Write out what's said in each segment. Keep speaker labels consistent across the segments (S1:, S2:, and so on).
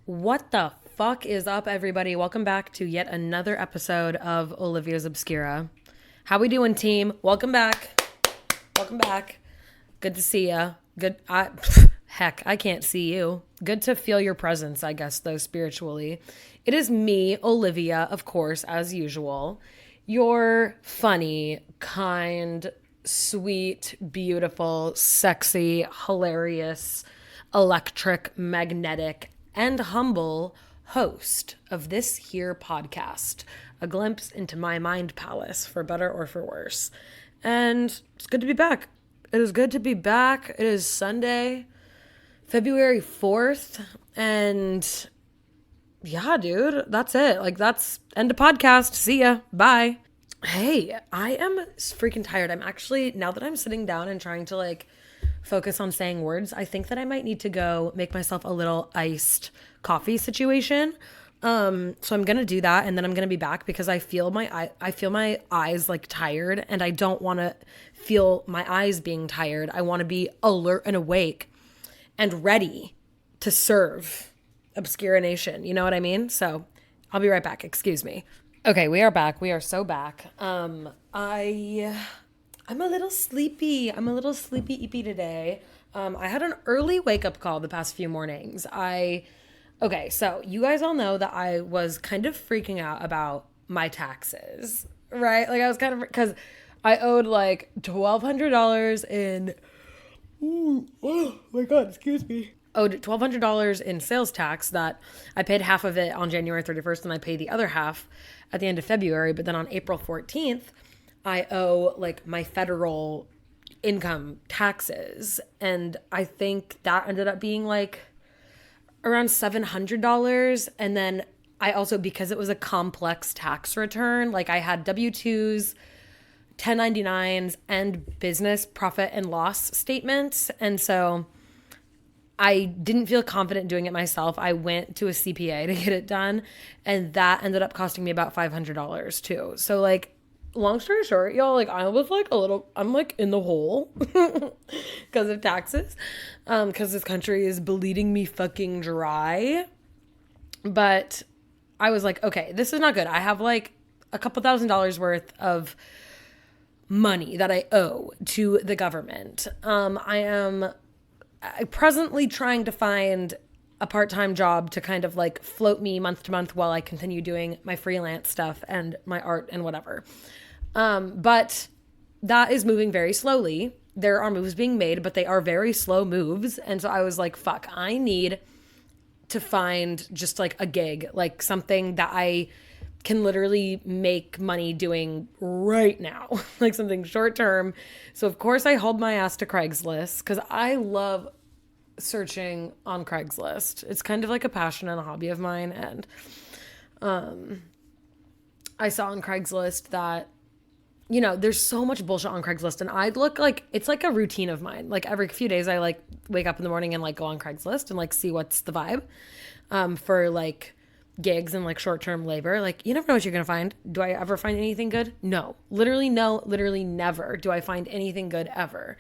S1: What the fuck is up, everybody? Welcome back to yet another episode of Olivia's Obscura. How we doing, team? Welcome back. Welcome back. Good to see ya. Heck, I can't see you. Good to feel your presence, I guess, though, spiritually. It is me, Olivia, of course, as usual. Your funny, kind, sweet, beautiful, sexy, hilarious, electric, magnetic, and humble host of this here podcast, a glimpse into my mind palace, for better or for worse. And it's good to be back. It is good to be back. It is Sunday, February 4th, and yeah, dude, that's it. That's end of podcast. See ya. Bye. Hey, I am freaking tired. I'm actually, now that I'm sitting down and trying to focus on saying words, I think that I might need to go make myself a little iced coffee situation. So I'm gonna do that, and then I'm gonna be back because I feel my eyes tired, and I don't want to feel my eyes being tired. I want to be alert and awake and ready to serve Obscura Nation. You know what I mean? So I'll be right back. Excuse me. Okay, we are back. We are so back. I'm a little sleepy. I'm a little sleepy today. I had an early wake up call the past few mornings. Okay, so you guys all know that I was kind of freaking out about my taxes, right? I was kind of, because I owed $1,200 in, oh my God, excuse me. Owed $1,200 in sales tax that I paid half of it on January 31st and I paid the other half at the end of February. But then on April 14th, I owe my federal income taxes. And I think that ended up being around $700. And then I also, because it was a complex tax return, I had W-2s, 1099s, and business profit and loss statements. And so I didn't feel confident doing it myself. I went to a CPA to get it done, and that ended up costing me about $500 too. So long story short, y'all, I was I'm in the hole because of taxes, because this country is bleeding me fucking dry. But I was okay, this is not good. I have a couple $1,000s worth of money that I owe to the government. I am presently trying to find a part-time job to kind of float me month to month while I continue doing my freelance stuff and my art and whatever. But that is moving very slowly. There are moves being made, but they are very slow moves. And so I was fuck, I need to find just a gig, something that I can literally make money doing right now, something short term. So of course I hauled my ass to Craigslist because I love searching on Craigslist. It's kind of a passion and a hobby of mine. And I saw on Craigslist that, there's so much bullshit on Craigslist, and I look it's a routine of mine. Every few days I wake up in the morning and go on Craigslist and see what's the vibe for gigs and short-term labor. You never know what you're gonna find. Do I ever find anything good? No, literally never do I find anything good ever.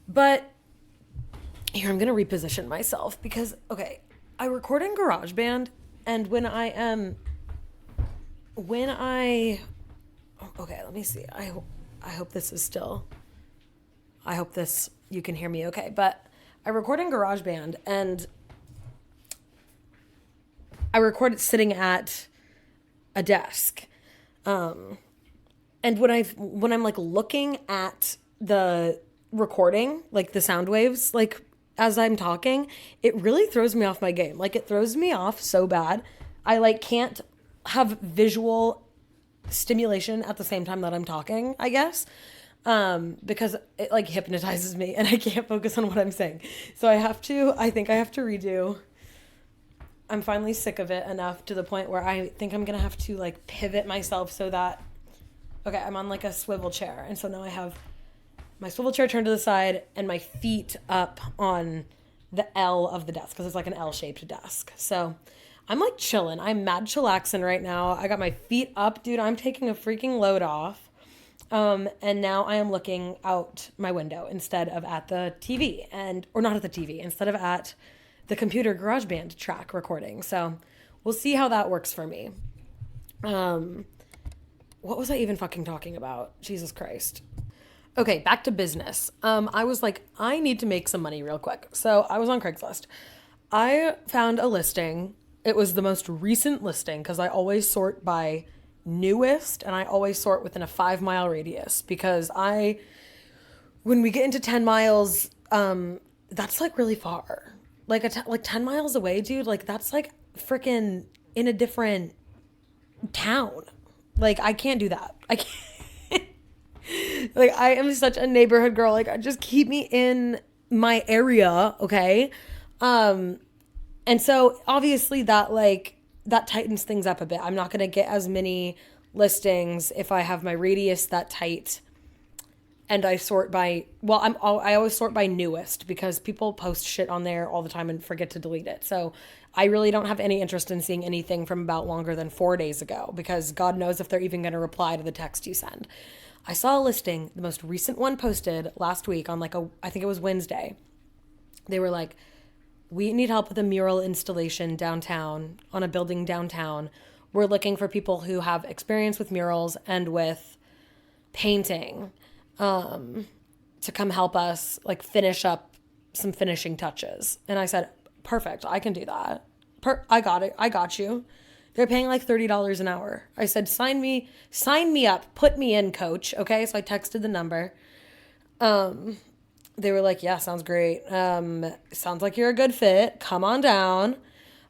S1: But here, I'm gonna reposition myself because, okay, I record in GarageBand, and okay, let me see. I hope this is still, I hope you can hear me okay. But I record in GarageBand, and I record it sitting at a desk. And when I'm looking at the recording, the sound waves, as I'm talking, it really throws me off my game. It throws me off so bad. I can't have visual stimulation at the same time that I'm talking, I guess. Because it hypnotizes me and I can't focus on what I'm saying. So I think I have to redo. I'm finally sick of it enough to the point where I think I'm going to have to pivot myself so that, okay, I'm on a swivel chair. And so now I have my swivel chair turned to the side and my feet up on the L of the desk because it's an L-shaped desk. So I'm chilling. I'm mad chillaxing right now. I got my feet up, dude. I'm taking a freaking load off. And now I am looking out my window instead of at the TV or not at the TV, instead of at the computer GarageBand track recording. So we'll see how that works for me. What was I even fucking talking about? Jesus Christ. Okay, back to business. I was like, I need to make some money real quick. So I was on Craigslist. I found a listing. It was the most recent listing because I always sort by newest and I always sort within a 5-mile radius because when we get into 10 miles, that's like really far. Like like 10 miles away, dude, like that's like freaking in a different town. Like I can't do that. I can't. Like I am such a neighborhood girl. Like just keep me in my area, okay? And so obviously that tightens things up a bit. I'm not going to get as many listings if I have my radius that tight and I sort by, I always sort by newest because people post shit on there all the time and forget to delete it. So I really don't have any interest in seeing anything from about longer than 4 days ago because God knows if they're even going to reply to the text you send. I saw a listing, the most recent one posted last week on I think it was Wednesday. They were like, we need help with a mural installation downtown on a building downtown. We're looking for people who have experience with murals and with painting to come help us like finish up some finishing touches. And I said, perfect, I can do that. I got it. I got you. They're paying like $30 an hour. I said, sign me up, put me in, coach. Okay. So I texted the number. They were like, yeah, sounds great. Sounds like you're a good fit. Come on down.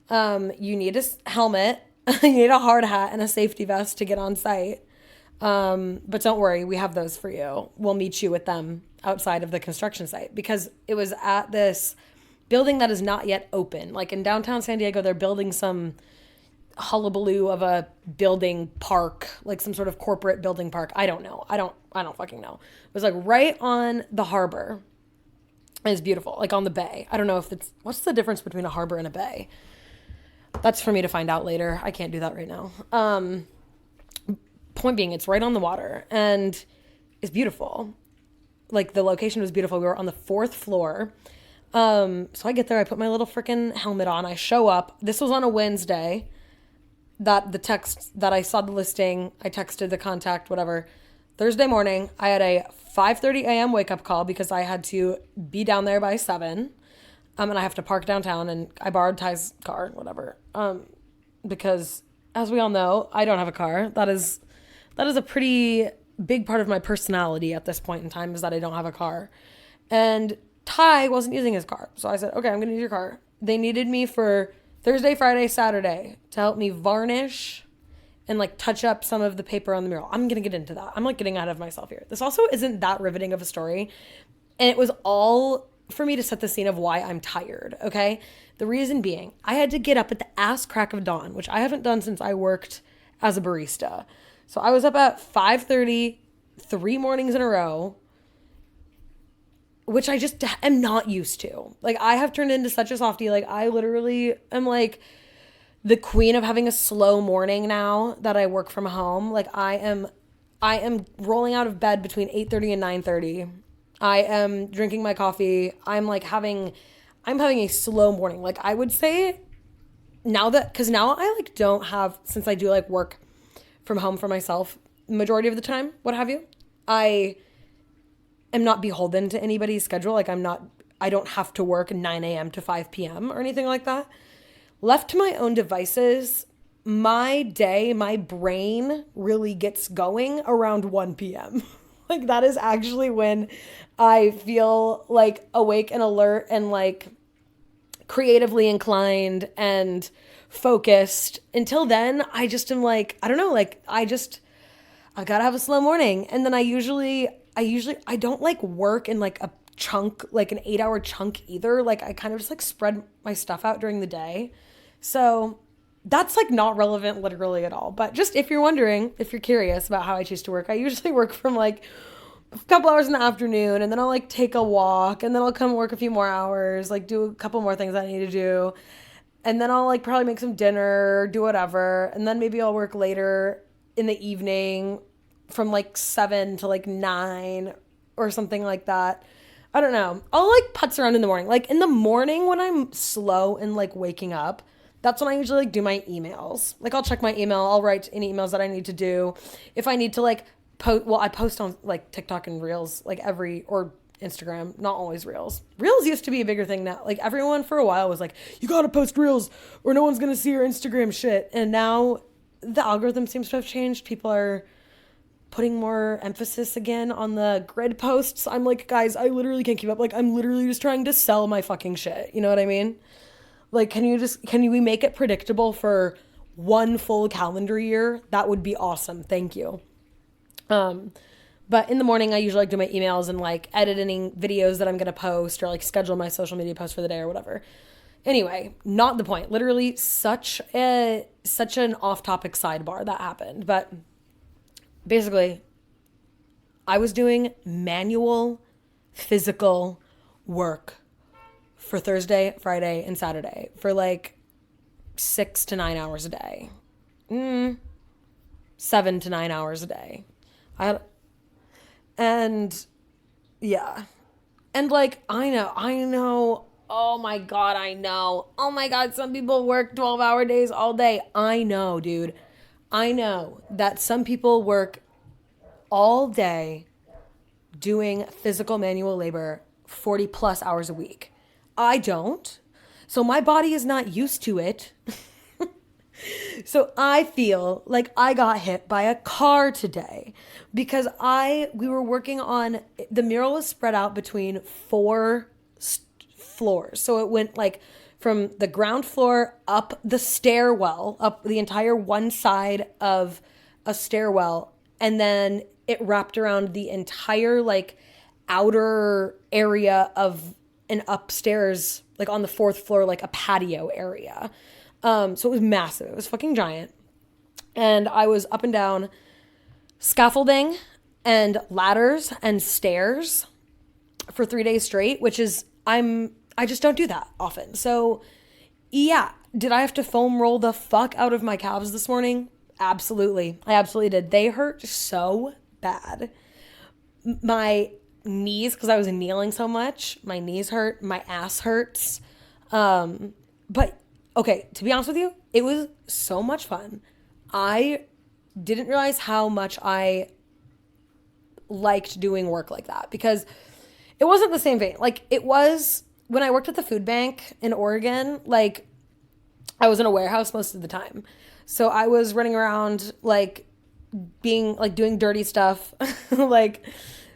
S1: You need a helmet. You need a hard hat and a safety vest to get on site. But don't worry, we have those for you. We'll meet you with them outside of the construction site because it was at this building that is not yet open. Like in downtown San Diego, they're building some hullabaloo of a building park, like some sort of corporate building park. I don't know. I don't fucking know. It was like right on the harbor. It's beautiful, like on the bay. I don't know if what's the difference between a harbor and a bay? That's for me to find out later. I can't do that right now. Point being, it's right on the water and it's beautiful. Like the location was beautiful. We were on the 4th floor. So I get there, I put my little freaking helmet on. I show up. This was on a Wednesday. That the text that I saw the listing, I texted the contact, whatever. Thursday morning, I had a 5:30 a.m. wake up call because I had to be down there by 7. And I have to park downtown and I borrowed Ty's car, whatever. Because as we all know, I don't have a car. That is a pretty big part of my personality at this point in time is that I don't have a car. And Ty wasn't using his car. So I said, okay, I'm going to use your car. They needed me for Thursday, Friday, Saturday to help me varnish and like touch up some of the paper on the mural. I'm going to get into that. I'm like getting ahead of myself here. This also isn't that riveting of a story. And it was all for me to set the scene of why I'm tired. Okay. The reason being I had to get up at the ass crack of dawn, which I haven't done since I worked as a barista. So I was up at 5:30, 3 mornings in a row, which I just am not used to. Like I have turned into such a softie. Like I literally am like the queen of having a slow morning now that I work from home. Like I am rolling out of bed between 8:30 and 9:30. I am drinking my coffee. I'm having a slow morning. Like I would say cause now I like don't have, since I do like work from home for myself majority of the time, what have you, I am not beholden to anybody's schedule. Like I don't have to work 9 a.m. to 5 p.m. or anything like that. Left to my own devices, my day, my brain really gets going around 1 p.m. Like that is actually when I feel like awake and alert and like creatively inclined and focused. Until then, I just am like, I don't know, like I've got to have a slow morning. And then I usually don't like work in like a chunk, like an 8-hour chunk either. Like I kind of just like spread my stuff out during the day. So that's like not relevant literally at all. But just if you're wondering, if you're curious about how I choose to work, I usually work from like a couple hours in the afternoon and then I'll like take a walk and then I'll come work a few more hours, like do a couple more things I need to do. And then I'll like probably make some dinner, do whatever. And then maybe I'll work later in the evening from like 7 to like 9 or something like that. I don't know. I'll like putz around in the morning. Like in the morning when I'm slow and like waking up, that's when I usually like do my emails. Like I'll check my email, I'll write any emails that I need to do. If I need to like post, well, I post on like TikTok and Reels like or Instagram, not always Reels. Reels used to be a bigger thing now. Like everyone for a while was like, you gotta post Reels or no one's gonna see your Instagram shit. And now the algorithm seems to have changed. People are putting more emphasis again on the grid posts. I'm like, guys, I literally can't keep up. Like, I'm literally just trying to sell my fucking shit. You know what I mean? Like, can we make it predictable for one full calendar year? That would be awesome. Thank you. But in the morning, I usually like do my emails and like editing videos that I'm going to post or like schedule my social media posts for the day or whatever. Anyway, not the point. Literally such an off-topic sidebar that happened. But basically, I was doing manual physical work for Thursday, Friday, and Saturday for like 6 to 9 hours a day. 7 to 9 hours a day. And yeah. And like, I know. Oh my God, I know. Oh my God, some people work 12-hour days all day. I know, dude. I know that some people work all day doing physical manual labor 40 plus hours a week. I don't. So my body is not used to it. So I feel like I got hit by a car today because we were working on, the mural was spread out between 4 floors. So it went like from the ground floor up the stairwell, up the entire one side of a stairwell. And then it wrapped around the entire like outer area of an upstairs, like on the 4th floor, like a patio area. So it was massive. It was fucking giant. And I was up and down scaffolding and ladders and stairs for 3 days straight, which is, I just don't do that often. So yeah, did I have to foam roll the fuck out of my calves this morning? Absolutely. I absolutely did. They hurt so bad. My knees, because I was kneeling so much, my knees hurt, my ass hurts. But okay, to be honest with you, it was so much fun. I didn't realize how much I liked doing work like that because it wasn't the same vein. Like it was when I worked at the food bank in Oregon, like I was in a warehouse most of the time. So I was running around like being like doing dirty stuff, like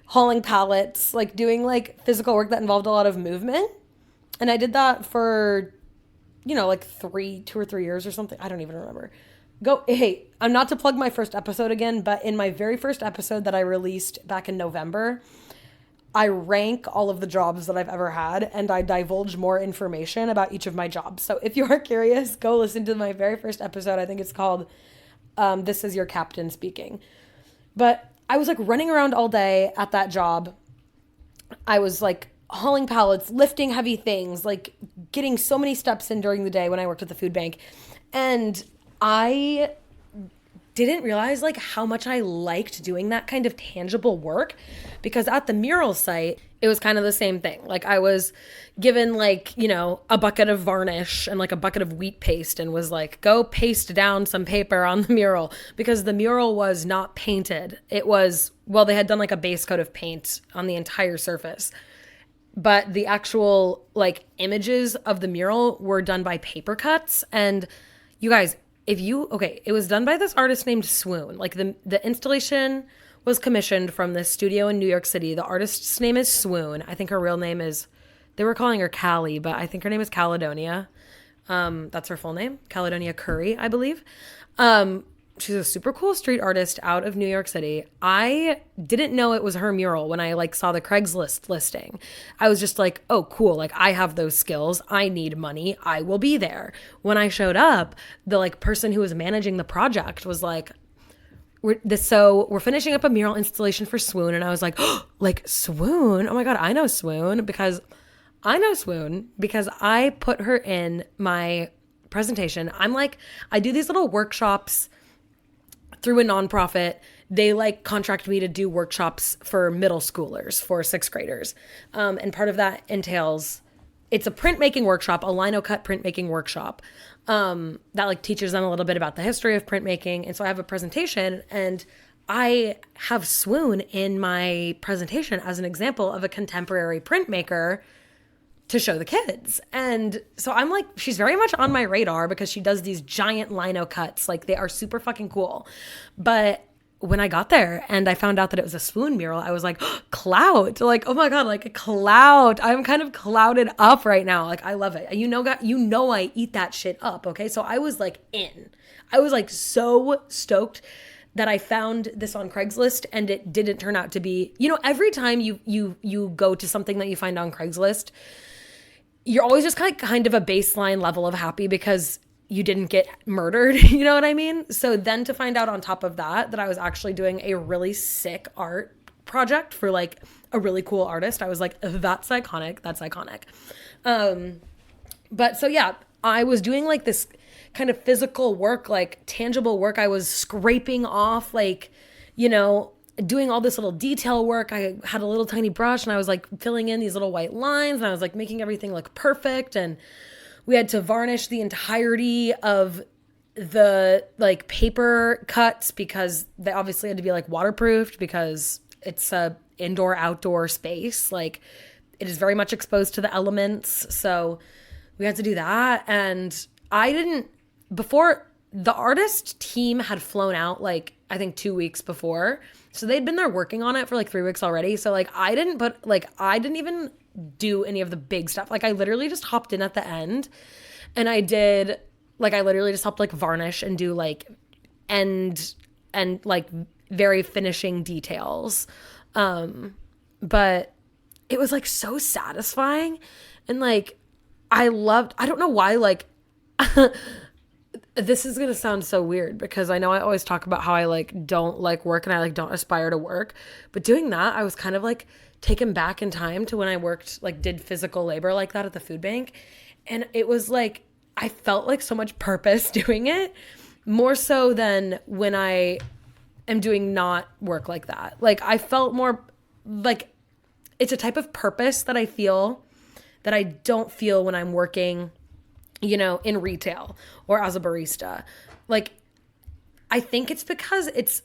S1: hauling pallets, like doing like physical work that involved a lot of movement. And I did that for, like 2 or 3 years or something. I don't even remember. Hey, I'm not to plug my first episode again, but in my very first episode that I released back in November, I rank all of the jobs that I've ever had and I divulge more information about each of my jobs. So if you are curious, go listen to my very first episode. I think it's called This Is Your Captain Speaking. But I was like running around all day at that job. I was like hauling pallets, lifting heavy things, like getting so many steps in during the day when I worked at the food bank. And I didn't realize like how much I liked doing that kind of tangible work because at the mural site, it was kind of the same thing. Like I was given like, a bucket of varnish and like a bucket of wheat paste and was like, go paste down some paper on the mural because the mural was not painted. It was, well, they had done like a base coat of paint on the entire surface. But the actual like images of the mural were done by paper cuts. And you guys, it was done by this artist named Swoon. Like the installation was commissioned from this studio in New York City. The artist's name is Swoon. I think her real name is, they were calling her Callie, but I think her name is Caledonia. That's her full name. Caledonia Curry, I believe. She's a super cool street artist out of New York City. I didn't know it was her mural when I like saw the Craigslist listing. I was just like, oh, cool. Like I have those skills. I need money. I will be there. When I showed up, the like person who was managing the project was like, we're finishing up a mural installation for Swoon. And I was like, oh, like Swoon. Oh my God. I know Swoon because I put her in my presentation. I'm like, I do these little workshops through a nonprofit they like contract me to do workshops for middle schoolers, for sixth graders. And part of that entails, it's a printmaking workshop, a lino cut printmaking workshop, that like teaches them a little bit about the history of printmaking. And so I have a presentation, and I have Swoon in my presentation as an example of a contemporary printmaker to show the kids. And so I'm like, she's very much on my radar because she does these giant lino cuts. Like, they are super fucking cool. But when I got there and I found out that it was a Swoon mural, I was like, oh, clout. Like, oh my God, like a clout. I'm kind of clouded up right now. Like, I love it. You know, I eat that shit up. Okay. So I was like I was like so stoked that I found this on Craigslist, and it didn't turn out to be, every time you go to something that you find on Craigslist, you're always just kind of a baseline level of happy because you didn't get murdered. You know what I mean? So then to find out on top of that I was actually doing a really sick art project for like a really cool artist, I was like, that's iconic. That's iconic. But so yeah, I was doing like this kind of physical work, like tangible work. I was scraping off, like, doing all this little detail work. I had a little tiny brush and I was like filling in these little white lines, and I was like making everything look perfect. And we had to varnish the entirety of the like paper cuts because they obviously had to be like waterproofed because it's a indoor outdoor space. Like, it is very much exposed to the elements. So we had to do that. And before, the artist team had flown out like I think 2 weeks before. So they'd been there working on it for like 3 weeks already. So like I didn't even do any of the big stuff. Like, I literally just hopped in at the end, and I literally just helped like varnish and do like end and like very finishing details. But it was like so satisfying, and like I don't know why, like this is going to sound so weird because I know I always talk about how I like don't like work and I like don't aspire to work, but doing that, I was kind of like taken back in time to when I worked, like did physical labor like that at the food bank. And it was like, I felt like so much purpose doing it, more so than when I am doing not work like that. Like, I felt more like it's a type of purpose that I feel that I don't feel when I'm working, in retail or as a barista. Like, I think it's because it's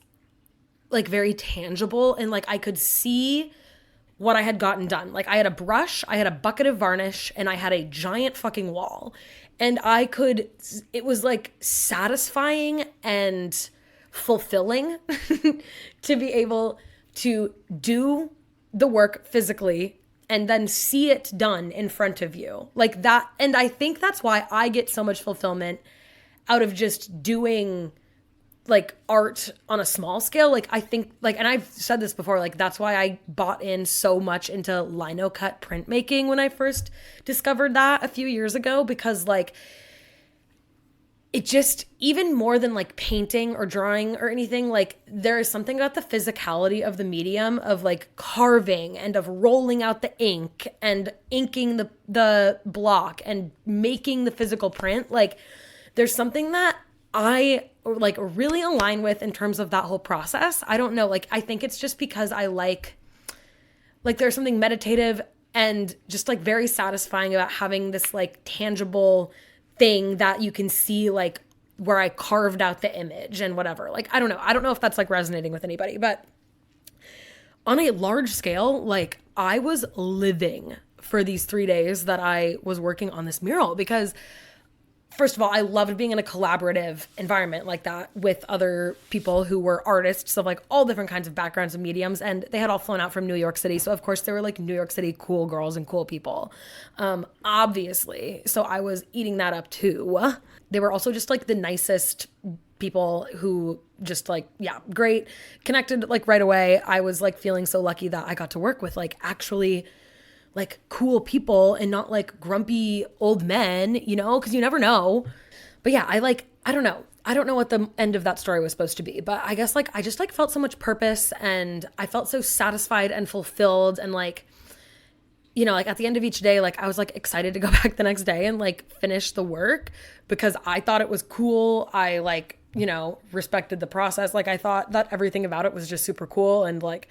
S1: like very tangible, and like I could see what I had gotten done. Like, I had a brush, I had a bucket of varnish, and I had a giant fucking wall. And it was like satisfying and fulfilling to be able to do the work physically and then see it done in front of you like that. And I think that's why I get so much fulfillment out of just doing like art on a small scale. Like, I think like, and I've said this before, like that's why I bought in so much into lino cut printmaking when I first discovered that a few years ago, because like it just, even more than like painting or drawing or anything, like there is something about the physicality of the medium of like carving and of rolling out the ink and inking the block and making the physical print. Like, there's something that I like really align with in terms of that whole process. I don't know. Like, I think it's just because I like there's something meditative and just like very satisfying about having this like tangible thing that you can see, like where I carved out the image and whatever. Like, I don't know if that's like resonating with anybody, but on a large scale, like I was living for these 3 days that I was working on this mural, because first of all, I loved being in a collaborative environment like that with other people who were artists of like all different kinds of backgrounds and mediums. And they had all flown out from New York City. So of course there were like New York City cool girls and cool people, obviously. So I was eating that up too. They were also just like the nicest people who just like, yeah, great. Connected like right away. I was like feeling so lucky that I got to work with like actually like cool people and not like grumpy old men, because you never know. But yeah, I don't know what the end of that story was supposed to be, but I guess like I just like felt so much purpose, and I felt so satisfied and fulfilled, and like you know, like at the end of each day, like I was like excited to go back the next day and like finish the work because I thought it was cool. I like, you know, respected the process. Like I thought that everything about it was just super cool. And like,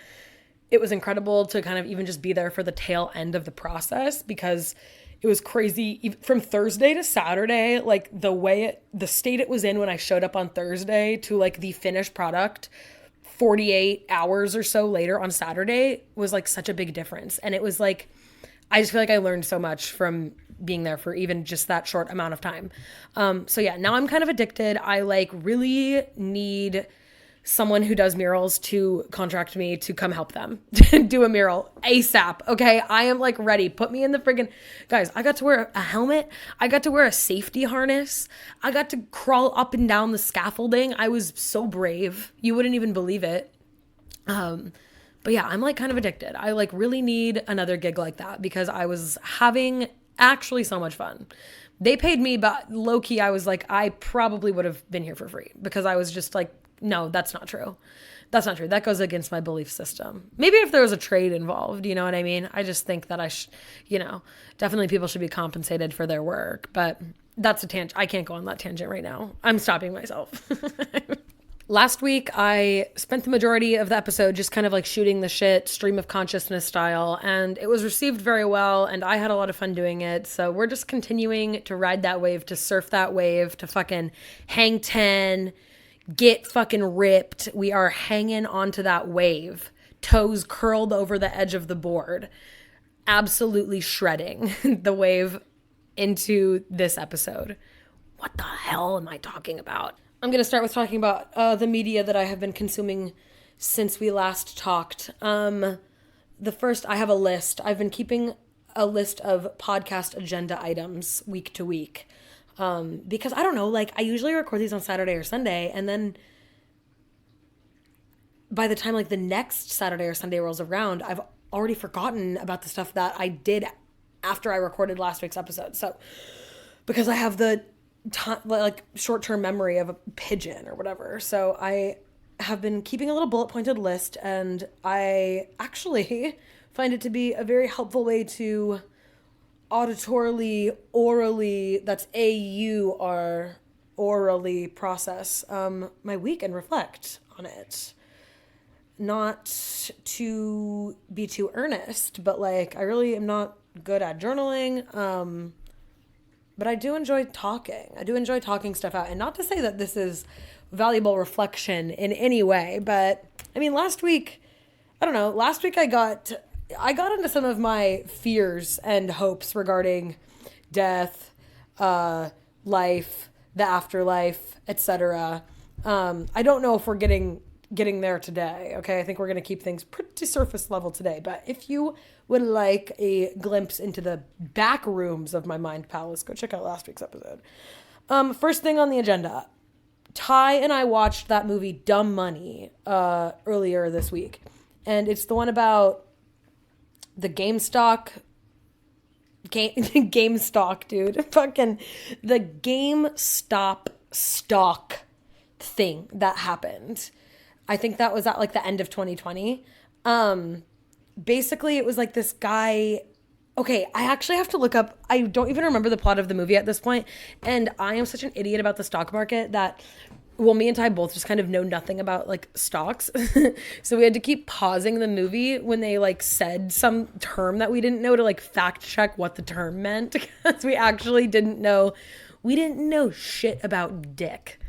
S1: it was incredible to kind of even just be there for the tail end of the process because it was crazy from Thursday to Saturday, like the state it was in when I showed up on Thursday to like the finished product 48 hours or so later on Saturday was like such a big difference. And it was like, I just feel like I learned so much from being there for even just that short amount of time. So yeah, now I'm kind of addicted. I like really need someone who does murals to contract me to come help them do a mural ASAP. Okay. I am like ready. Put me in the friggin' guys. I got to wear a helmet. I got to wear a safety harness. I got to crawl up and down the scaffolding. I was so brave. You wouldn't even believe it. But yeah, I'm like kind of addicted. I like really need another gig like that because I was having actually so much fun. They paid me, but low key, I was like, I probably would have been here for free because I was just like, no, that's not true. That's not true. That goes against my belief system. Maybe if there was a trade involved, you know what I mean? I just think that you know, definitely people should be compensated for their work, but that's a tangent. I can't go on that tangent right now. I'm stopping myself. Last week, I spent the majority of the episode just kind of like shooting the shit, stream of consciousness style, and it was received very well, and I had a lot of fun doing it. So we're just continuing to ride that wave, to surf that wave, to fucking hang 10, get fucking ripped. We are hanging onto that wave, toes curled over the edge of the board, absolutely shredding the wave into this episode. What the hell am I talking about? I'm going to start with talking about the media that I have been consuming since we last talked. The first, I have a list. I've been keeping a list of podcast agenda items week to week. Because I don't know, like I usually record these on Saturday or Sunday. And then by the time like the next Saturday or Sunday rolls around, I've already forgotten about the stuff that I did after I recorded last week's episode. So because I have the like short-term memory of a pigeon or whatever. So I have been keeping a little bullet pointed list, and I actually find it to be a very helpful way to auditorily, orally, that's A-U-R, orally process my week and reflect on it. Not to be too earnest, but like I really am not good at journaling. But I do enjoy talking. I do enjoy talking stuff out. And not to say that this is valuable reflection in any way, but I mean, last week, I don't know, last week I got into some of my fears and hopes regarding death, life, the afterlife, etc. I don't know if we're getting there today. Okay. I think we're going to keep things pretty surface level today, but if you would like a glimpse into the back rooms of my mind palace, go check out last week's episode. First thing on the agenda, Ty and I watched that movie Dumb Money earlier this week, and it's the one about the GameStop, dude, fucking the GameStop stock thing that happened. I think that was at like the end of 2020. Basically, it was like this guy. Okay, I actually have to look up. I don't even remember the plot of the movie at this point, and I am such an idiot about the stock market that, well, me and Ty both just kind of know nothing about like stocks. So we had to keep pausing the movie when they like said some term that we didn't know to like fact check what the term meant, because we actually didn't know. We didn't know shit about dick.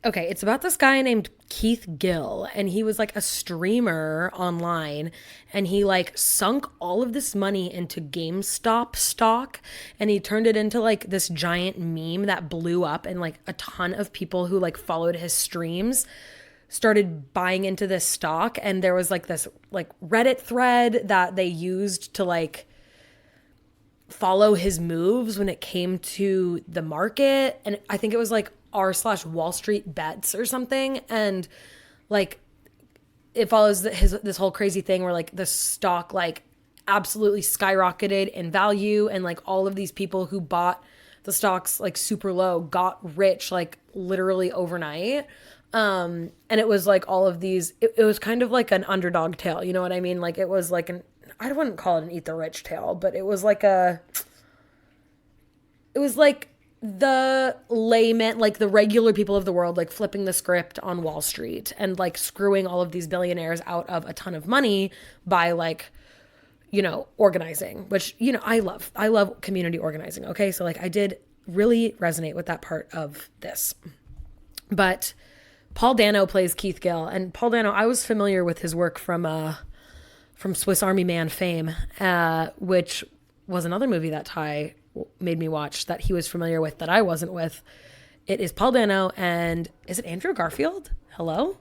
S1: Okay, it's about this guy named Keith Gill, and he was like a streamer online, and he like sunk all of this money into GameStop stock, and he turned it into like this giant meme that blew up, and like a ton of people who like followed his streams started buying into this stock. And there was like this like Reddit thread that they used to like follow his moves when it came to the market, and I think it was like r/Wall Street bets or something, and like it follows this whole crazy thing where like the stock like absolutely skyrocketed in value, and like all of these people who bought the stocks like super low got rich like literally overnight. And it was like all of these, it was kind of like an underdog tale, you know what I mean? Like it was like I wouldn't call it an eat the rich tale, but it was like the layman, like the regular people of the world, like flipping the script on Wall Street and like screwing all of these billionaires out of a ton of money by like, organizing, which, I love community organizing. Okay. So like I did really resonate with that part of this, but Paul Dano plays Keith Gill, and Paul Dano, I was familiar with his work from Swiss Army Man fame, which was another movie that Ty made me watch that he was familiar with that I wasn't with. It is Paul Dano, and is it Andrew Garfield? Hello?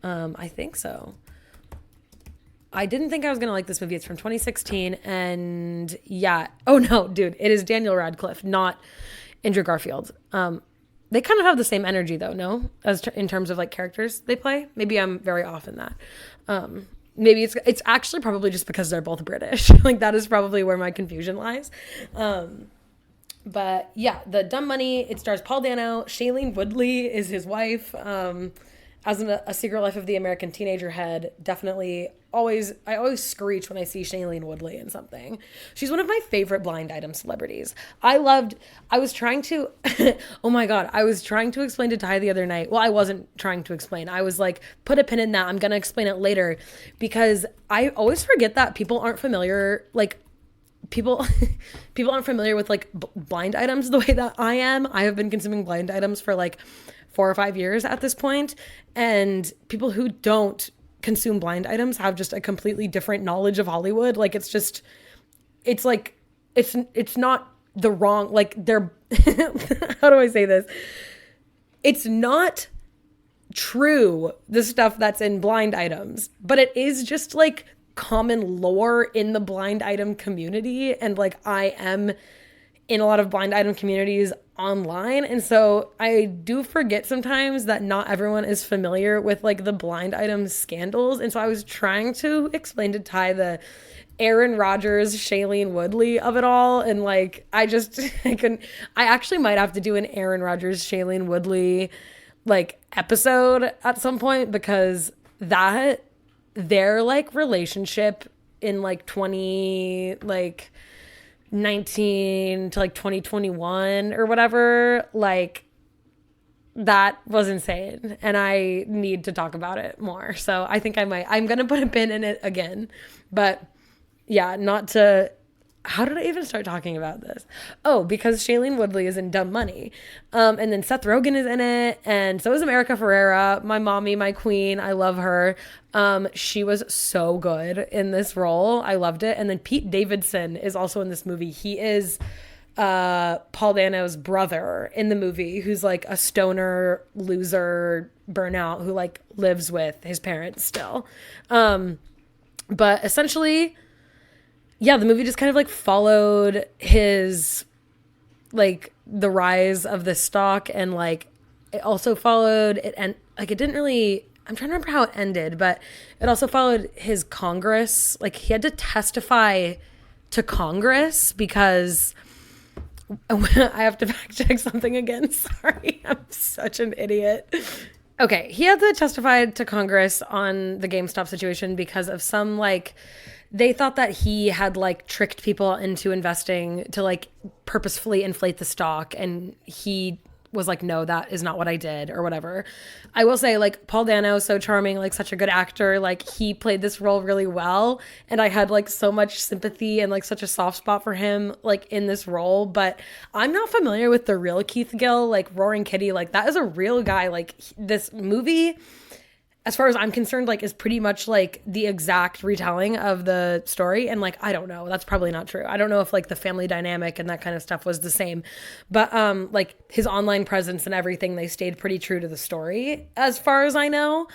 S1: I think so. I didn't think I was going to like this movie. It's from 2016, and yeah. Oh no, dude, it is Daniel Radcliffe, not Andrew Garfield. They kind of have the same energy though, no? In terms of like characters they play. Maybe I'm very off in that. Maybe it's actually probably just because they're both British. Like that is probably where my confusion lies. But yeah, The Dumb Money, it stars Paul Dano. Shailene Woodley is his wife. As a Secret Life of the American Teenager head, definitely I always screech when I see Shailene Woodley in something. She's one of my favorite blind item celebrities. I was trying to, oh my God, I was trying to explain to Ty the other night. Well, I wasn't trying to explain. I was like, put a pin in that. I'm going to explain it later because I always forget that people aren't familiar, like people aren't familiar with like blind items the way that I am. I have been consuming blind items for like 4 or 5 years at this point, and people who don't consume blind items have just a completely different knowledge of Hollywood. Like it's not the wrong, like they're how do I say this? It's not true, the stuff that's in blind items, but it is just like common lore in the blind item community. And like I am in a lot of blind item communities online. And so I do forget sometimes that not everyone is familiar with like the blind item scandals. And so I was trying to explain to Ty the Aaron Rodgers, Shailene Woodley of it all. And like, I actually might have to do an Aaron Rodgers, Shailene Woodley like episode at some point, because their like relationship in like 2019 to like 2021 or whatever, like that was insane, and I need to talk about it more. So I think I'm gonna put a pin in it again. But yeah, how did I even start talking about this? Oh, because Shailene Woodley is in Dumb Money. And then Seth Rogen is in it. And so is America Ferrera, my mommy, my queen. I love her. She was so good in this role. I loved it. And then Pete Davidson is also in this movie. He is Paul Dano's brother in the movie, who's like a stoner, loser, burnout, who like lives with his parents still. But essentially, yeah, the movie just kind of like followed his, like the rise of the stock, and like it also followed it, and like it didn't really, I'm trying to remember how it ended, but it also followed his Congress. Like he had to testify to Congress because I have to fact check something again. Sorry, I'm such an idiot. Okay, he had to testify to Congress on the GameStop situation because of some like, they thought that he had like tricked people into investing to like purposefully inflate the stock. And he was like, no, that is not what I did, or whatever. I will say, like, Paul Dano, so charming, like such a good actor. Like he played this role really well. And I had like so much sympathy and like such a soft spot for him, like in this role. But I'm not familiar with the real Keith Gill, like Roaring Kitty. Like that is a real guy. Like this movie, as far as I'm concerned, like is pretty much like the exact retelling of the story. And like, I don't know, that's probably not true. I don't know if like the family dynamic and that kind of stuff was the same, but like his online presence and everything, they stayed pretty true to the story as far as I know.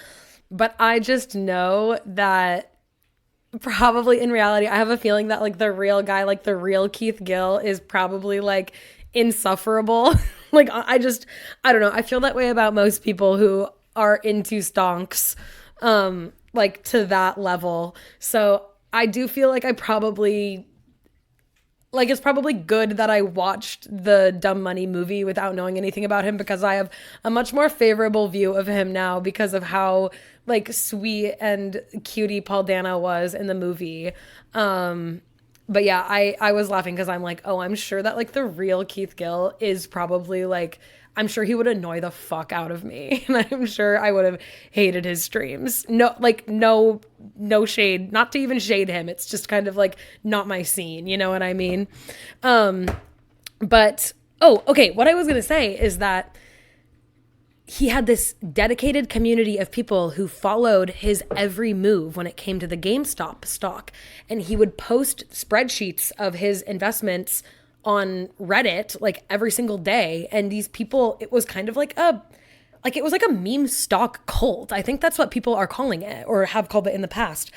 S1: But I just know that probably in reality, I have a feeling that like the real guy, like the real Keith Gill is probably like insufferable. Like I don't know. I feel that way about most people who are into stonks, like to that level. So I do feel like I probably like, it's probably good that I watched the Dumb Money movie without knowing anything about him, because I have a much more favorable view of him now because of how, like, sweet and cutie Paul Dano was in the movie. But yeah, I was laughing because I'm like, oh, I'm sure that, like, the real Keith Gill is probably, like, I'm sure he would annoy the fuck out of me. And I'm sure I would have hated his streams. No, like, no shade, not to even shade him. It's just kind of like not my scene. You know what I mean? But, oh, okay. What I was going to say is that he had this dedicated community of people who followed his every move when it came to the GameStop stock. And he would post spreadsheets of his investments on Reddit like every single day. And these people, it was kind of like it was like a meme stock cult. I think that's what people are calling it, or have called it in the past.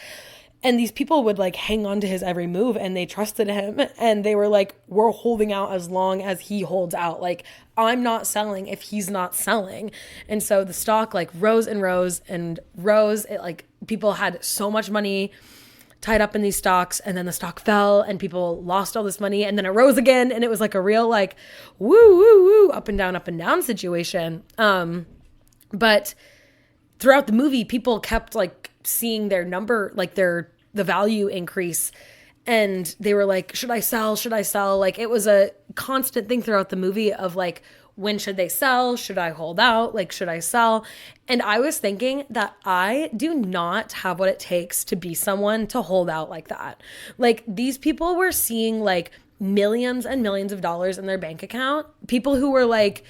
S1: And these people would like hang on to his every move, and they trusted him, and they were like, we're holding out as long as he holds out. Like, I'm not selling if he's not selling. And so the stock like rose and rose and rose. It, like, people had so much money tied up in these stocks, and then the stock fell and people lost all this money, and then it rose again, and it was like a real like woo woo woo up and down situation. But throughout the movie, people kept like seeing their number, like the value increase, and they were like, should I sell? Like, it was a constant thing throughout the movie of like, when should they sell? Should I hold out? Like, should I sell? And I was thinking that I do not have what it takes to be someone to hold out like that. Like, these people were seeing like millions and millions of dollars in their bank account. People who were like,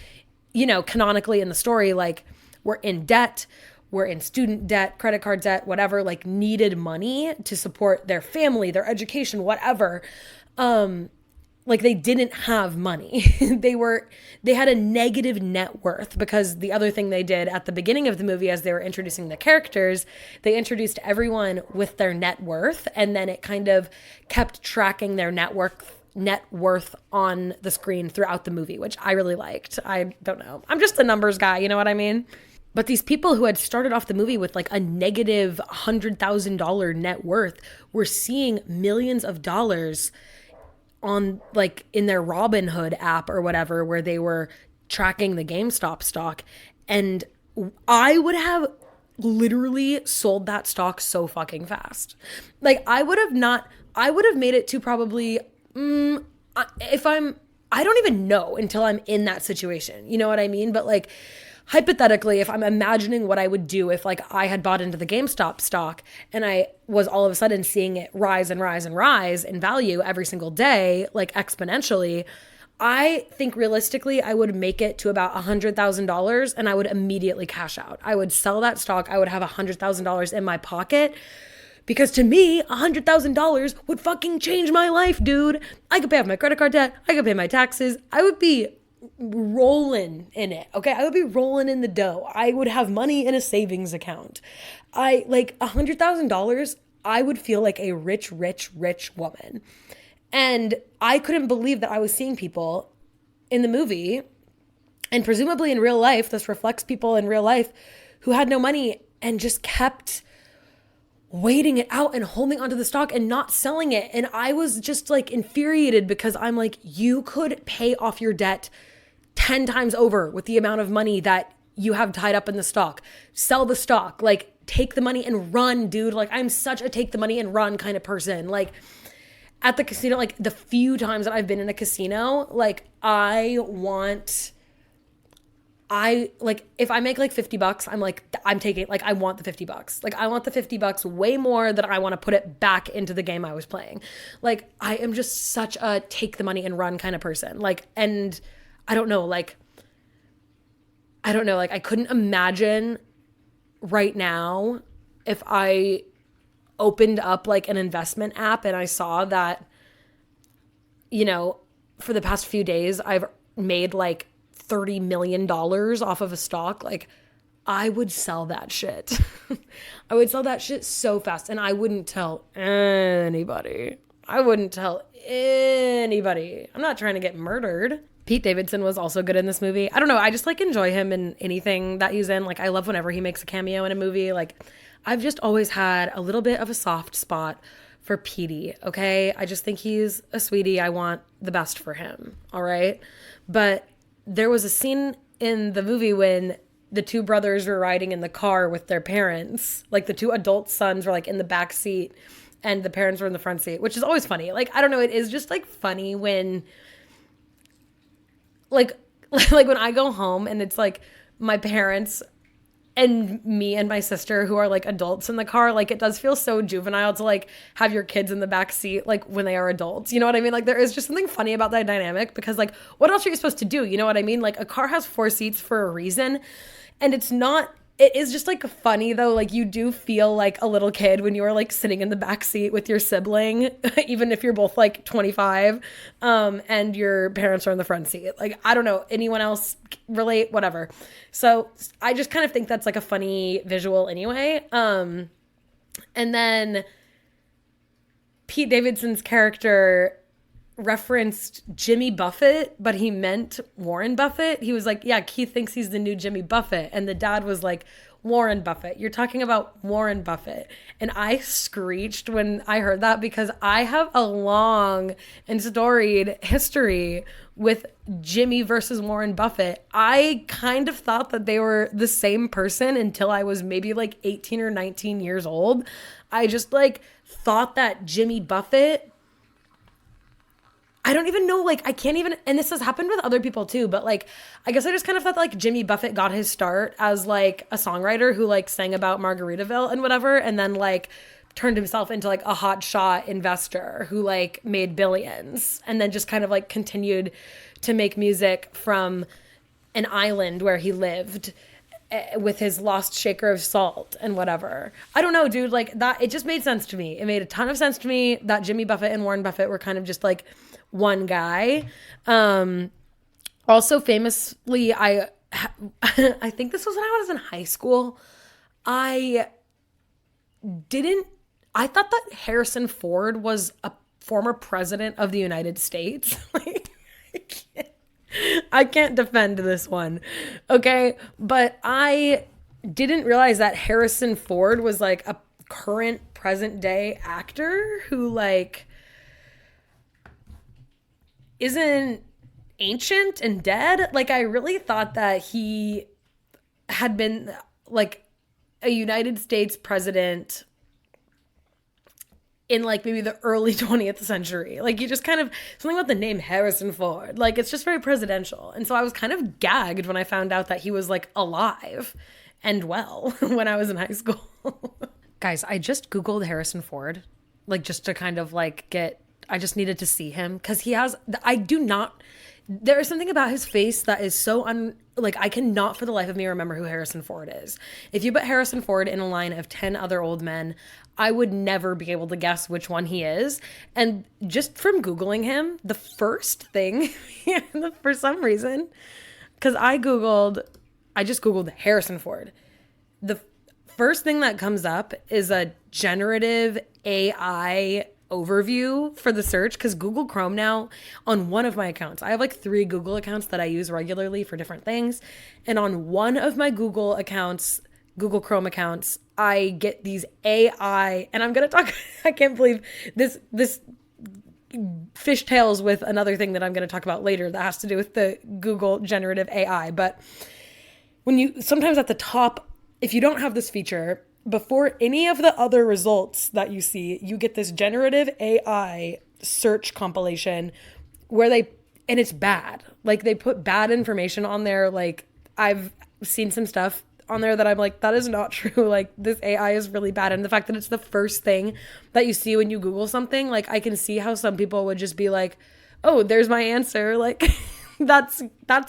S1: you know, canonically in the story, like, were in debt, were in student debt, credit card debt, whatever, like, needed money to support their family, their education, whatever. Like, they didn't have money. They had a negative net worth, because the other thing they did at the beginning of the movie, as they were introducing the characters, they introduced everyone with their net worth, and then it kind of kept tracking their net worth on the screen throughout the movie, which I really liked. I don't know. I'm just a numbers guy, you know what I mean? But these people who had started off the movie with like a negative $100,000 net worth were seeing millions of dollars on, like, in their Robinhood app or whatever, where they were tracking the GameStop stock. And I would have literally sold that stock so fucking fast. Like, I would have made it to probably, I don't even know until I'm in that situation. You know what I mean? But like, hypothetically, if I'm imagining what I would do if like I had bought into the GameStop stock and I was all of a sudden seeing it rise and rise and rise in value every single day, like exponentially, I think realistically I would make it to about $100,000 and I would immediately cash out. I would sell that stock. I would have $100,000 in my pocket, because to me, $100,000 would fucking change my life, dude. I could pay off my credit card debt. I could pay my taxes. I would be rolling in it. Okay. I would be rolling in the dough. I would have money in a savings account. Like $100,000, I would feel like a rich woman. And I couldn't believe that I was seeing people in the movie, and presumably in real life, this reflects people in real life who had no money and just kept waiting it out and holding onto the stock and not selling it. And I was just like infuriated, because I'm like, you could pay off your debt 10 times over with the amount of money that you have tied up in the stock. Sell the stock, like, take the money and run, dude. Like, I'm such a take the money and run kind of person. Like, at the casino, like the few times that I've been in a casino, like, if I make like $50, I'm like, I'm taking, like, I want the $50. Like, I want the $50 way more than I want to put it back into the game I was playing. Like, I am just such a take the money and run kind of person. Like, and I don't know, like, I couldn't imagine right now if I opened up like an investment app and I saw that, you know, for the past few days, I've made like $30 million off of a stock. Like, I would sell that shit. I would sell that shit so fast, and I wouldn't tell anybody. I'm not trying to get murdered. Pete Davidson was also good in this movie. I don't know. I just like enjoy him in anything that he's in. Like, I love whenever he makes a cameo in a movie. Like, I've just always had a little bit of a soft spot for Petey, okay? I just think he's a sweetie. I want the best for him, all right? But there was a scene in the movie when the two brothers were riding in the car with their parents. Like the two adult sons were like in the back seat and the parents were in the front seat, which is always funny. Like, I don't know, it is just like funny when like when I go home and it's like my parents and me and my sister who are like adults in the car, like it does feel so juvenile to like have your kids in the back seat like when they are adults. You know what I mean? Like there is just something funny about that dynamic because like what else are you supposed to do? You know what I mean? Like a car has 4 seats for a reason. And it is just like funny though. Like you do feel like a little kid when you are like sitting in the back seat with your sibling, even if you're both like 25, and your parents are in the front seat. Like, I don't know, anyone else relate, whatever. So I just kind of think that's like a funny visual anyway. And then Pete Davidson's character referenced Jimmy Buffett, but he meant Warren Buffett. He was like, yeah, Keith thinks he's the new Jimmy Buffett. And the dad was like, Warren Buffett. You're talking about Warren Buffett. And I screeched when I heard that because I have a long and storied history with Jimmy versus Warren Buffett. I kind of thought that they were the same person until I was maybe like 18 or 19 years old. I just like thought that Jimmy Buffett, I don't even know, like, I can't even, and this has happened with other people too, but like, I guess I just kind of thought like Jimmy Buffett got his start as like a songwriter who like sang about Margaritaville and whatever, and then like turned himself into like a hotshot investor who like made billions, and then just kind of like continued to make music from an island where he lived with his lost shaker of salt and whatever. I don't know, dude, like that, it just made sense to me. It made a ton of sense to me that Jimmy Buffett and Warren Buffett were kind of just like one guy. Also famously, I think this was when I was in high school. I thought that Harrison Ford was a former president of the United States. Like, I can't defend this one. Okay. But I didn't realize that Harrison Ford was like a current present day actor who like isn't ancient and dead. Like I really thought that he had been like a United States president in like maybe the early 20th century. Like you just kind of, something about the name Harrison Ford, like it's just very presidential. And so I was kind of gagged when I found out that he was like alive and well when I was in high school. Guys, I just Googled Harrison Ford, like just to kind of like I just needed to see him because there is something about his face that is so like I cannot for the life of me remember who Harrison Ford is. If you put Harrison Ford in a line of 10 other old men, I would never be able to guess which one he is. And just from Googling him, the first thing, for some reason, because I just Googled Harrison Ford. The first thing that comes up is a generative AI overview for the search, because Google Chrome now, on one of my accounts, I have like 3 Google accounts that I use regularly for different things, and on one of my Google Chrome accounts, I get these AI, and I'm gonna talk, I can't believe this fishtails with another thing that I'm gonna talk about later that has to do with the Google generative AI. But sometimes at the top, if you don't have this feature, before any of the other results that you see, you get this generative AI search compilation and it's bad. Like they put bad information on there. Like I've seen some stuff on there that I'm like, that is not true. Like this AI is really bad. And the fact that it's the first thing that you see when you Google something, like I can see how some people would just be like, oh, there's my answer. Like that's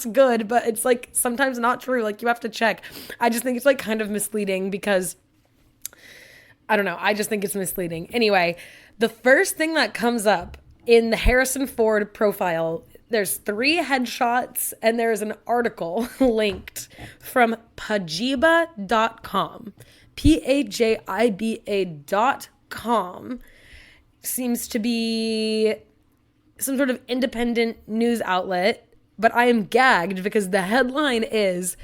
S1: good. But it's like sometimes not true. Like you have to check. I just think it's like kind of misleading because I don't know. I just think it's misleading. Anyway, the first thing that comes up in the Harrison Ford profile, there's 3 headshots and there's an article linked from pajiba.com. pajiba.com seems to be some sort of independent news outlet, but I am gagged because the headline is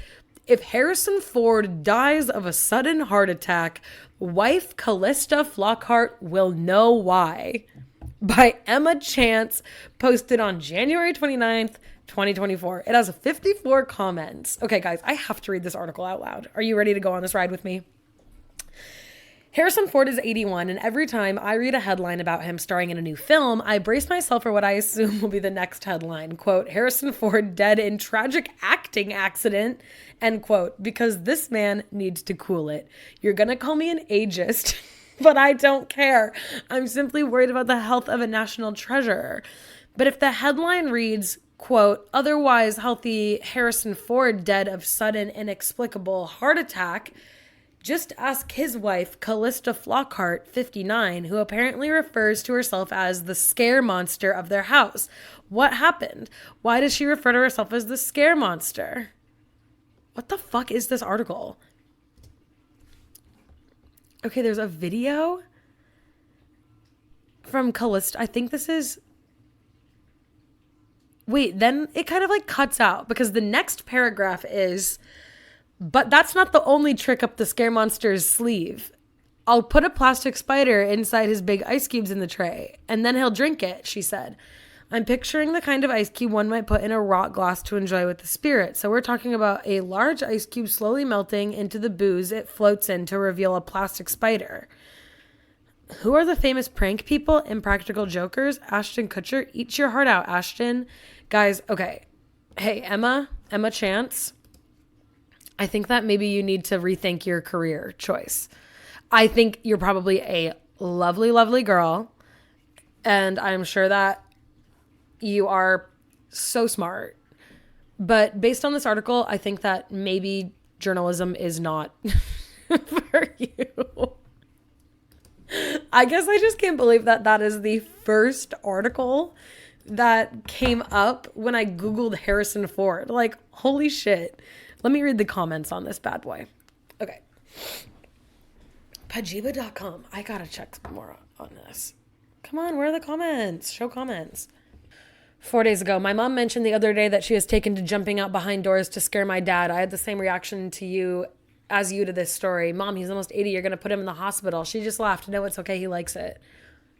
S1: If Harrison Ford dies of a sudden heart attack, wife Callista Flockhart will know why. By Emma Chance, posted on January 29th, 2024. It has 54 comments. Okay, guys, I have to read this article out loud. Are you ready to go on this ride with me? Harrison Ford is 81, and every time I read a headline about him starring in a new film, I brace myself for what I assume will be the next headline. Quote, Harrison Ford dead in tragic acting accident, end quote, because this man needs to cool it. You're gonna call me an ageist, but I don't care. I'm simply worried about the health of a national treasure. But if the headline reads, quote, otherwise healthy Harrison Ford dead of sudden inexplicable heart attack, just ask his wife, Callista Flockhart, 59, who apparently refers to herself as the scare monster of their house. What happened? Why does she refer to herself as the scare monster? What the fuck is this article? Okay, there's a video from Callista. I think this is... Wait, then it kind of like cuts out because the next paragraph is... But that's not the only trick up the scare monster's sleeve. I'll put a plastic spider inside his big ice cubes in the tray, and then he'll drink it, she said. I'm picturing the kind of ice cube one might put in a rock glass to enjoy with the spirit. So we're talking about a large ice cube slowly melting into the booze it floats in to reveal a plastic spider. Who are the famous prank people? Impractical Jokers? Ashton Kutcher? Eat your heart out, Ashton. Guys, okay. Hey, Emma Chance. I think that maybe you need to rethink your career choice. I think you're probably a lovely, lovely girl. And I'm sure that you are so smart. But based on this article, I think that maybe journalism is not for you. I guess I just can't believe that that is the first article that came up when I Googled Harrison Ford. Like, holy shit. Let me read the comments on this bad boy. Okay. Pajiba.com. I gotta check more on this. Come on, where are the comments? Show comments. 4 days ago, my mom mentioned the other day that she was taken to jumping out behind doors to scare my dad. I had the same reaction to you as you to this story. Mom, he's almost 80. You're gonna put him in the hospital. She just laughed. No, it's okay. He likes it.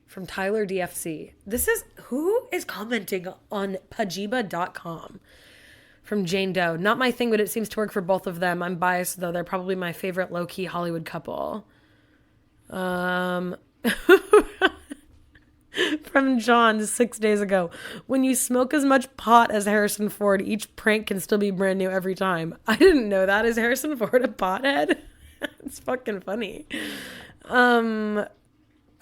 S1: From Tyler DFC. Who is commenting on Pajiba.com? From Jane Doe. Not my thing, but it seems to work for both of them. I'm biased, though. They're probably my favorite low-key Hollywood couple. From John 6 days ago. When you smoke as much pot as Harrison Ford, each prank can still be brand new every time. I didn't know that. Is Harrison Ford a pothead? It's fucking funny.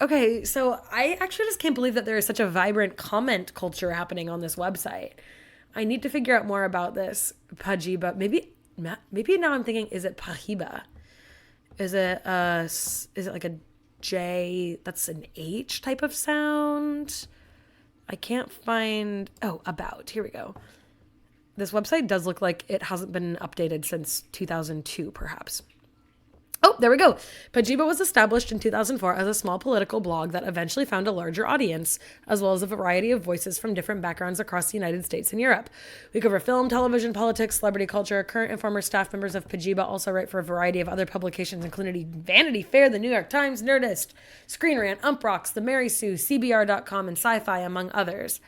S1: Okay, so I actually just can't believe that there is such a vibrant comment culture happening on this website. I need to figure out more about this Pajiba. Maybe now I'm thinking, is it Pajiba? Is it like a J that's an H type of sound? I can't find... Oh, about. Here we go. This website does look like it hasn't been updated since 2002, perhaps. Oh, there we go. Pajiba was established in 2004 as a small political blog that eventually found a larger audience, as well as a variety of voices from different backgrounds across the United States and Europe. We cover film, television, politics, celebrity culture. Current and former staff members of Pajiba also write for a variety of other publications, including Vanity Fair, The New York Times, Nerdist, Screen Rant, Ump Rocks, The Mary Sue, CBR.com, and Sci-Fi, among others.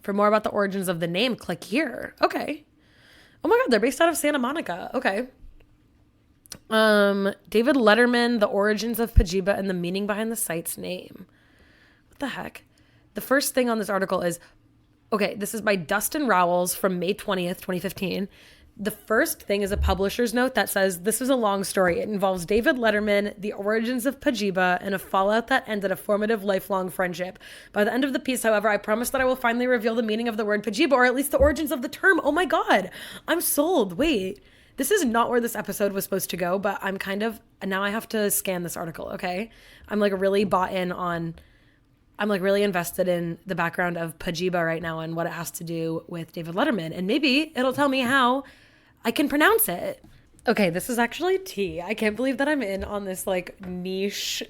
S1: For more about the origins of the name, click here. Okay. Oh my God, they're based out of Santa Monica. Okay. David Letterman, The Origins of Pajiba and the Meaning Behind the Site's Name. What the heck? The first thing on this article is, okay, this is by Dustin Rowells from May 20th, 2015. The first thing is a publisher's note that says, this is a long story. It involves David Letterman, the origins of Pajiba, and a fallout that ended a formative lifelong friendship. By the end of the piece, however, I promise that I will finally reveal the meaning of the word Pajiba, or at least the origins of the term. Oh my God, I'm sold. Wait. This is not where this episode was supposed to go, but I'm now I have to scan this article, okay? I'm like really really invested in the background of Pajiba right now and what it has to do with David Letterman. And maybe it'll tell me how I can pronounce it. Okay, this is actually tea. I can't believe that I'm in on this like niche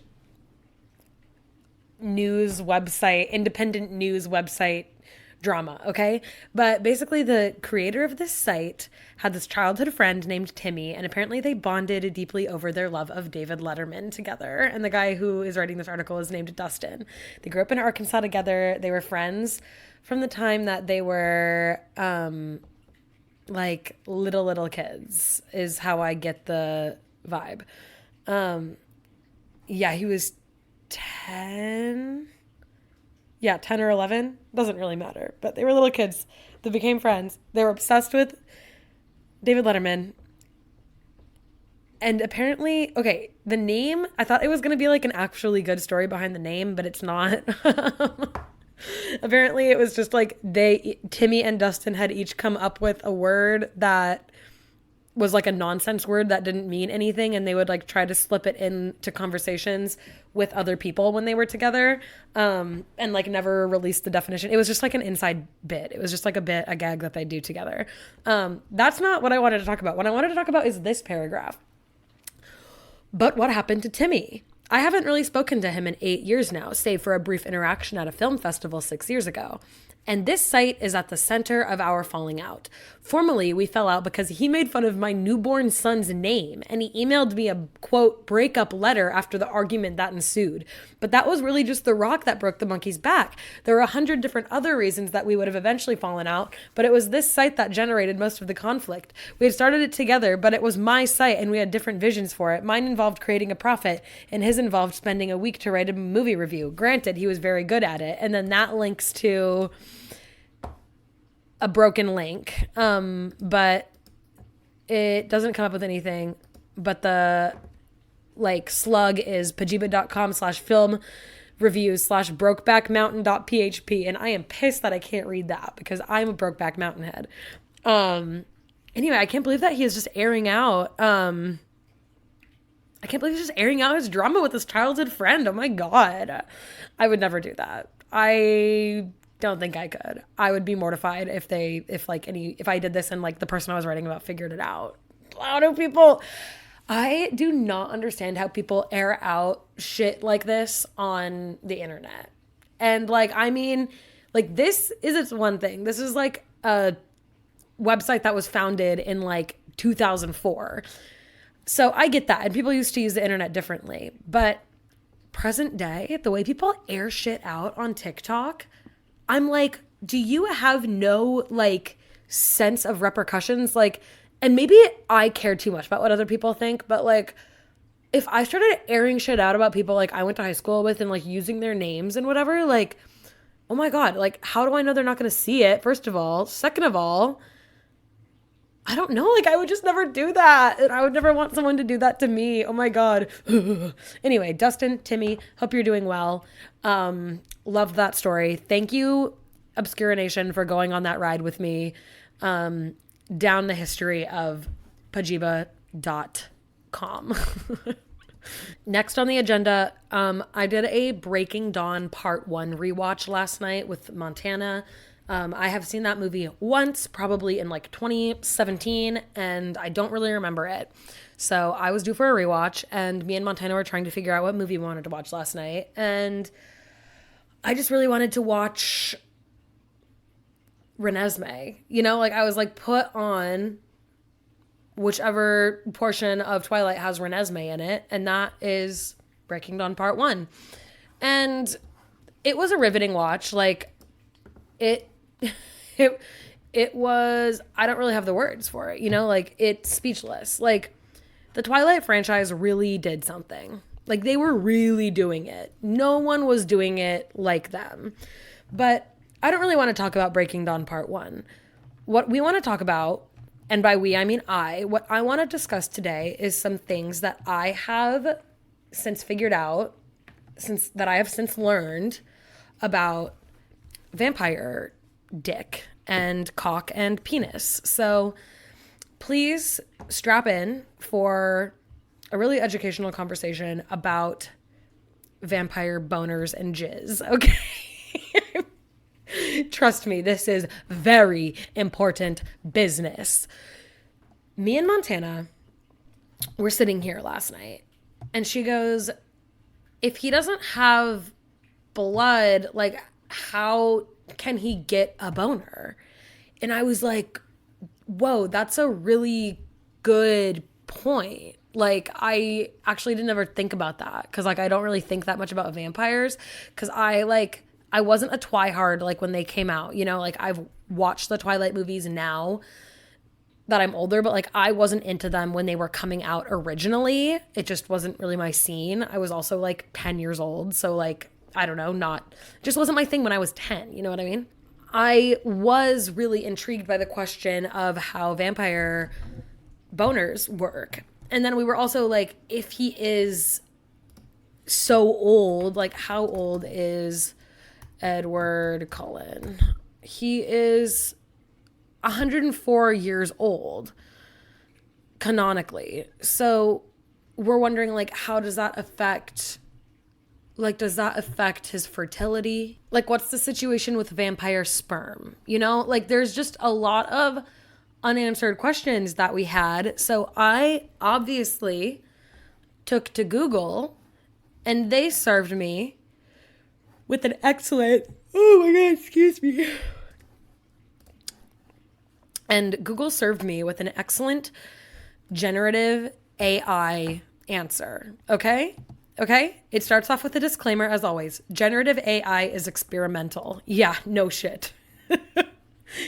S1: news website, independent news website drama, okay? But basically the creator of this site had this childhood friend named Timmy, and apparently they bonded deeply over their love of David Letterman together. And the guy who is writing this article is named Dustin. They grew up in Arkansas together. They were friends from the time that they were like little kids, is how I get the vibe. Yeah, he was 10. Yeah, 10 or 11. Doesn't really matter. But they were little kids that became friends. They were obsessed with David Letterman. And apparently, okay, the name, I thought it was going to be like an actually good story behind the name, but it's not. Apparently, it was just like Timmy and Dustin had each come up with a word that was like a nonsense word that didn't mean anything, and they would like try to slip it into conversations with other people when they were together, and like never release the definition. It was just like an inside bit. It was just like a gag that they do together. That's not what I wanted to talk about. What I wanted to talk about is this paragraph. But what happened to Timmy? I haven't really spoken to him in 8 years now, save for a brief interaction at a film festival 6 years ago. And this site is at the center of our falling out. Formally, we fell out because he made fun of my newborn son's name, and he emailed me a, quote, breakup letter after the argument that ensued. But that was really just the rock that broke the monkey's back. There were 100 different other reasons that we would have eventually fallen out, but it was this site that generated most of the conflict. We had started it together, but it was my site, and we had different visions for it. Mine involved creating a profit, and his involved spending a week to write a movie review. Granted, he was very good at it. And then that links to a broken link, but it doesn't come up with anything. But the like slug is pajiba.com/film reviews/brokebackmountain.php, and I am pissed that I can't read that because I'm a Brokeback Mountain head. Anyway, I can't believe that he is just airing out his drama with his childhood friend. Oh my God. I would never do that. I don't think I could. I would be mortified if I did this and like the person I was writing about figured it out. I do not understand how people air out shit like this on the internet. And like, I mean, like this is its one thing. This is like a website that was founded in like 2004. So I get that. And people used to use the internet differently, but present day, the way people air shit out on TikTok, I'm like, do you have no like sense of repercussions? Like, and maybe I care too much about what other people think, but like if I started airing shit out about people like I went to high school with and like using their names and whatever, like, oh my God, like how do I know they're not going to see it? First of all, second of all, I don't know. Like I would just never do that. And I would never want someone to do that to me. Oh my God. Anyway, Dustin, Timmy, hope you're doing well. Love that story. Thank you, Obscura Nation, for going on that ride with me down the history of pajiba.com. Next on the agenda, I did a Breaking Dawn Part 1 rewatch last night with Montana. I have seen that movie once, probably in like 2017, and I don't really remember it. So I was due for a rewatch, and me and Montana were trying to figure out what movie we wanted to watch last night. And I just really wanted to watch Renesmee. You know, like I was like put on whichever portion of Twilight has Renesmee in it, and that is Breaking Dawn Part 1. And it was a riveting watch. Like it was, I don't really have the words for it, you know, like it's speechless. Like the Twilight franchise really did something. Like they were really doing it. No one was doing it like them. But I don't really want to talk about Breaking Dawn Part 1. What we want to talk about, and by we, I mean what I want to discuss today is some things that I have since figured out, that I have since learned about vampire dick and cock and penis. So please strap in for a really educational conversation about vampire boners and jizz, okay? Trust me, this is very important business. Me and Montana were sitting here last night, and she goes, if he doesn't have blood, like, how can he get a boner? And I was like, whoa, that's a really good point. Like, I actually didn't ever think about that because, like, I don't really think that much about vampires because I wasn't a twihard, like, when they came out, you know, like, I've watched the Twilight movies now that I'm older, but, like, I wasn't into them when they were coming out originally. It just wasn't really my scene. I was also, like, 10 years old, so, like, I don't know, just wasn't my thing when I was 10, you know what I mean? I was really intrigued by the question of how vampire boners work. And then we were also like, if he is so old, like how old is Edward Cullen? He is 104 years old, canonically. So we're wondering, like, how does that affect... Like, does that affect his fertility? Like, what's the situation with vampire sperm? You know, like, there's just a lot of unanswered questions that we had. So I obviously took to Google, and they served me with an excellent, oh my God, excuse me. And Google served me with an excellent generative AI answer. Okay? It starts off with a disclaimer, as always. Generative AI is experimental. Yeah, no shit.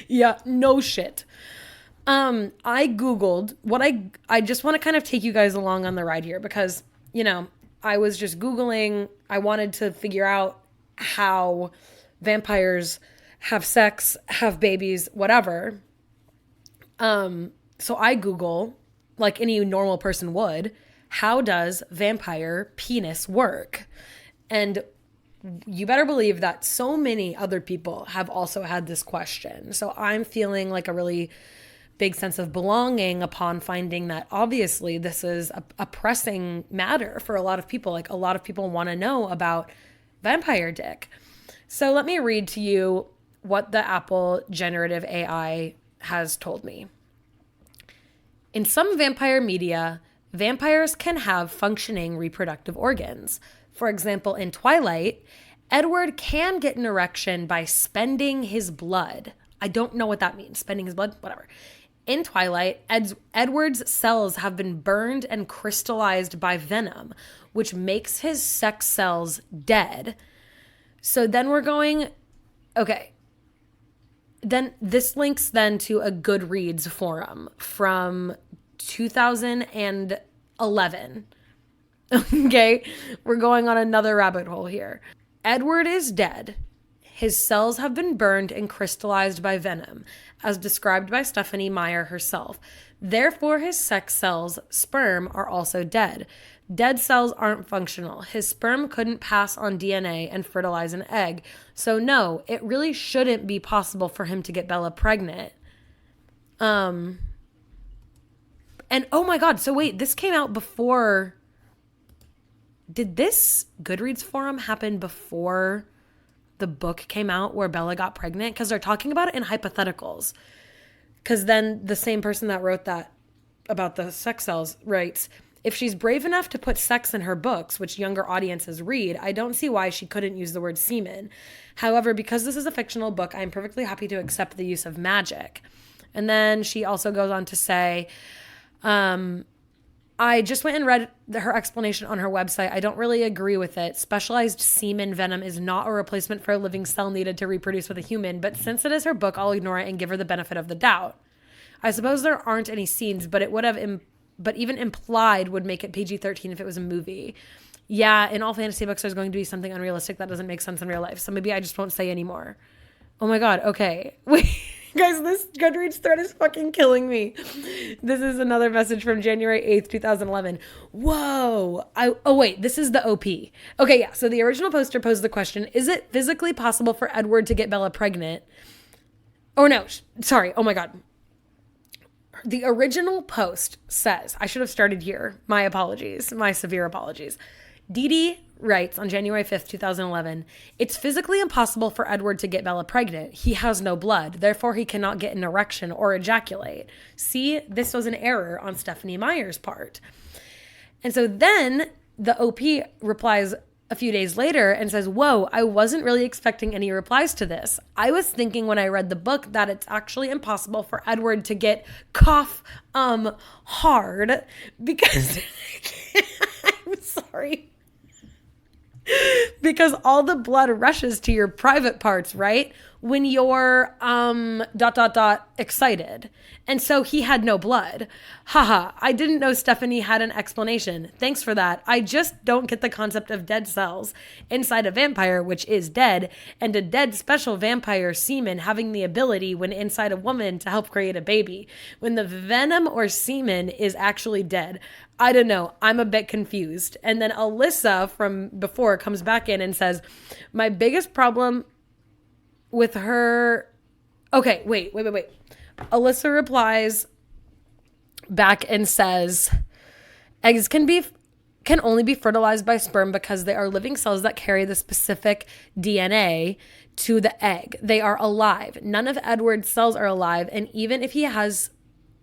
S1: Yeah, no shit. I Googled what I just want to kind of take you guys along on the ride here because, you know, I was just Googling. I wanted to figure out how vampires have sex, have babies, whatever. So I Google, like any normal person would, how does vampire penis work? And you better believe that so many other people have also had this question. So I'm feeling like a really big sense of belonging upon finding that obviously this is a pressing matter for a lot of people. Like, a lot of people want to know about vampire dick. So let me read to you what the Apple generative AI has told me. In some vampire media, vampires can have functioning reproductive organs. For example, in Twilight, Edward can get an erection by spending his blood. I don't know what that means. Spending his blood? Whatever. In Twilight, Edward's cells have been burned and crystallized by venom, which makes his sex cells dead. So then we're going, okay. Then this links then to a Goodreads forum from 2011. Okay, we're going on another rabbit hole here. Edward is dead. His cells have been burned and crystallized by venom, as described by Stephanie Meyer herself. Therefore, his sex cells, sperm, are also dead. Dead cells aren't functional. His sperm couldn't pass on DNA and fertilize an egg. So no, it really shouldn't be possible for him to get Bella pregnant. And oh my God, so wait, this came out before... Did this Goodreads forum happen before the book came out where Bella got pregnant? Because they're talking about it in hypotheticals. Because then the same person that wrote that about the sex cells writes, if she's brave enough to put sex in her books, which younger audiences read, I don't see why she couldn't use the word semen. However, because this is a fictional book, I'm perfectly happy to accept the use of magic. And then she also goes on to say, I just went and read her explanation on her website. I don't really agree with it. Specialized semen venom is not a replacement for a living cell needed to reproduce with a human, but since it is her book, I'll ignore it and give her the benefit of the doubt. I suppose there aren't any scenes, but it would have, but even implied would make it PG-13 if it was a movie. Yeah, in all fantasy books, there's going to be something unrealistic that doesn't make sense in real life, so maybe I just won't say anymore. Oh my God, okay. Wait. Guys, this Goodreads thread is fucking killing me. This is another message from January 8th, 2011. Whoa. Oh, wait, this is the OP. Okay, yeah. So the original poster posed the question, is it physically possible for Edward to get Bella pregnant? Oh, no. Sorry. Oh, my God. The original post says, I should have started here. My apologies. My severe apologies. Dee Dee writes on January 5th, 2011, it's physically impossible for Edward to get Bella pregnant. He has no blood. Therefore, he cannot get an erection or ejaculate. See, this was an error on Stephanie Meyer's part. And so then the OP replies, a few days later and says, whoa, I wasn't really expecting any replies to this. I was thinking when I read the book that it's actually impossible for Edward to get hard because I'm sorry. Because all the blood rushes to your private parts, right? When you're excited. And so he had no blood. Haha, I didn't know Stephanie had an explanation. Thanks for that. I just don't get the concept of dead cells inside a vampire, which is dead, and a dead special vampire semen having the ability when inside a woman to help create a baby, when the venom or semen is actually dead. I don't know. I'm a bit confused. And then Alyssa from before comes back in and says, my biggest problem with her... Okay, wait. Alyssa replies back and says, eggs can only be fertilized by sperm because they are living cells that carry the specific DNA to the egg. They are alive. None of Edward's cells are alive, and even if he has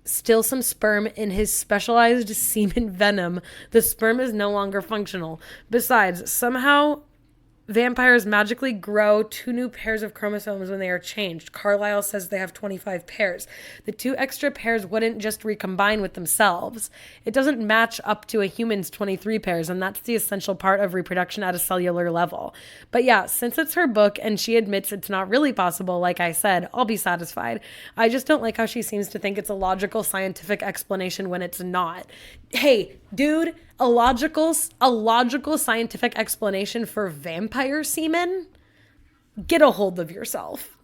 S1: still some sperm in his specialized semen venom, the sperm is no longer functional. Besides, somehow vampires magically grow 2 new pairs of chromosomes when they are changed. Carlisle says they have 25 pairs. The 2 extra pairs wouldn't just recombine with themselves. It doesn't match up to a human's 23 pairs, and that's the essential part of reproduction at a cellular level. But yeah, since it's her book and she admits it's not really possible, like I said, I'll be satisfied. I just don't like how she seems to think it's a logical scientific explanation when it's not. Hey, dude, a logical scientific explanation for vampire semen? Get a hold of yourself.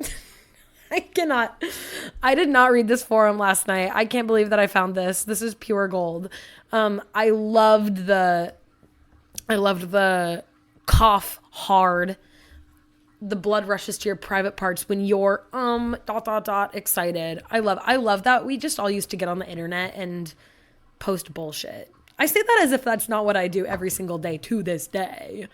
S1: I did not read this forum last night. I can't believe that I found this. This is pure gold. I loved the cough hard. The blood rushes to your private parts when you're excited. I love that we just all used to get on the internet and post bullshit. I say that as if that's not what I do every single day to this day.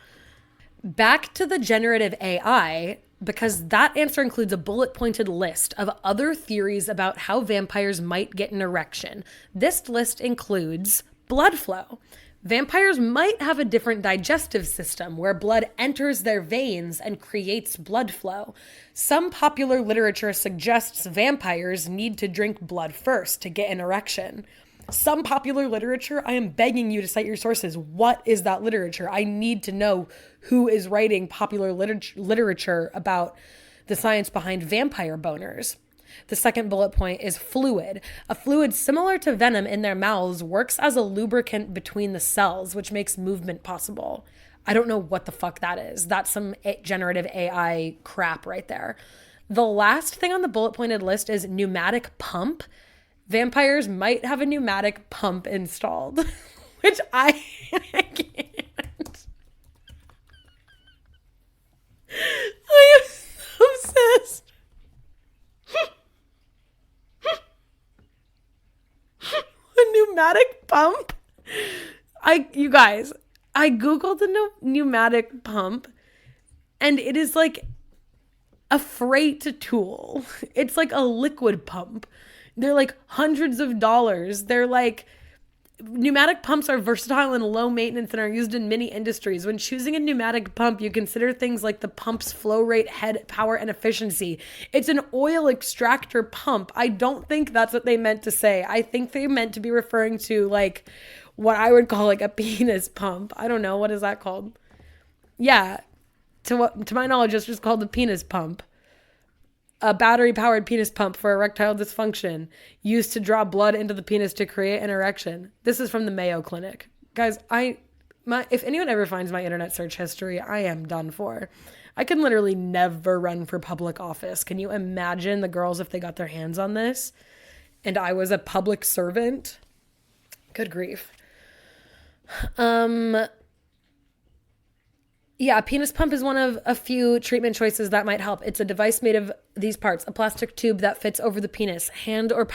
S1: Back to the generative AI, because that answer includes a bullet-pointed list of other theories about how vampires might get an erection. This list includes blood flow. Vampires might have a different digestive system where blood enters their veins and creates blood flow. Some popular literature suggests vampires need to drink blood first to get an erection. Some popular literature, I am begging you to cite your sources. What is that literature? I need to know who is writing popular literature about the science behind vampire boners. The second bullet point is fluid. A fluid similar to venom in their mouths works as a lubricant between the cells, which makes movement possible. I don't know what the fuck that is. That's some generative AI crap right there. The last thing on the bullet pointed list is pneumatic pump. Vampires might have a pneumatic pump installed, which I can't. I am so obsessed. A pneumatic pump? You guys, I Googled the pneumatic pump, and it is like a freight tool. It's like a liquid pump. They're like hundreds of dollars. They're like, pneumatic pumps are versatile and low maintenance and are used in many industries. When choosing a pneumatic pump, you consider things like the pump's flow rate, head power, and efficiency. It's an oil extractor pump. I don't think that's what they meant to say. I think they meant to be referring to like what I would call like a penis pump. I don't know. What is that called? Yeah. To my knowledge, it's just called the penis pump. A battery-powered penis pump for erectile dysfunction used to draw blood into the penis to create an erection. This is from the Mayo Clinic. Guys, if anyone ever finds my internet search history, I am done for. I can literally never run for public office. Can you imagine the girls if they got their hands on this and I was a public servant? Good grief. Yeah, a penis pump is one of a few treatment choices that might help. It's a device made of these parts: a plastic tube that fits over the penis, hand or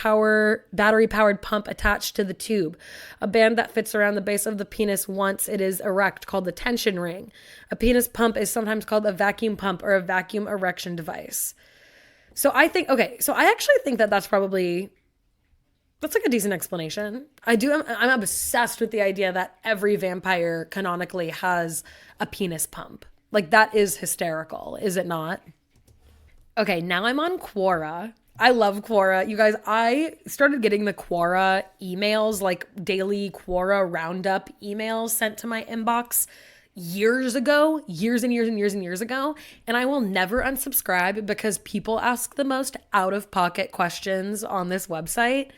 S1: battery-powered pump attached to the tube, a band that fits around the base of the penis once it is erect called the tension ring. A penis pump is sometimes called a vacuum pump or a vacuum erection device. So I actually think that that's probably That's like a decent explanation. I'm obsessed with the idea that every vampire canonically has a penis pump. Like, that is hysterical, is it not? Okay, now I'm on Quora. I love Quora. You guys, I started getting the Quora emails, like daily Quora roundup emails sent to my inbox years ago, years and years and years and years ago. And I will never unsubscribe because people ask the most out of pocket questions on this website.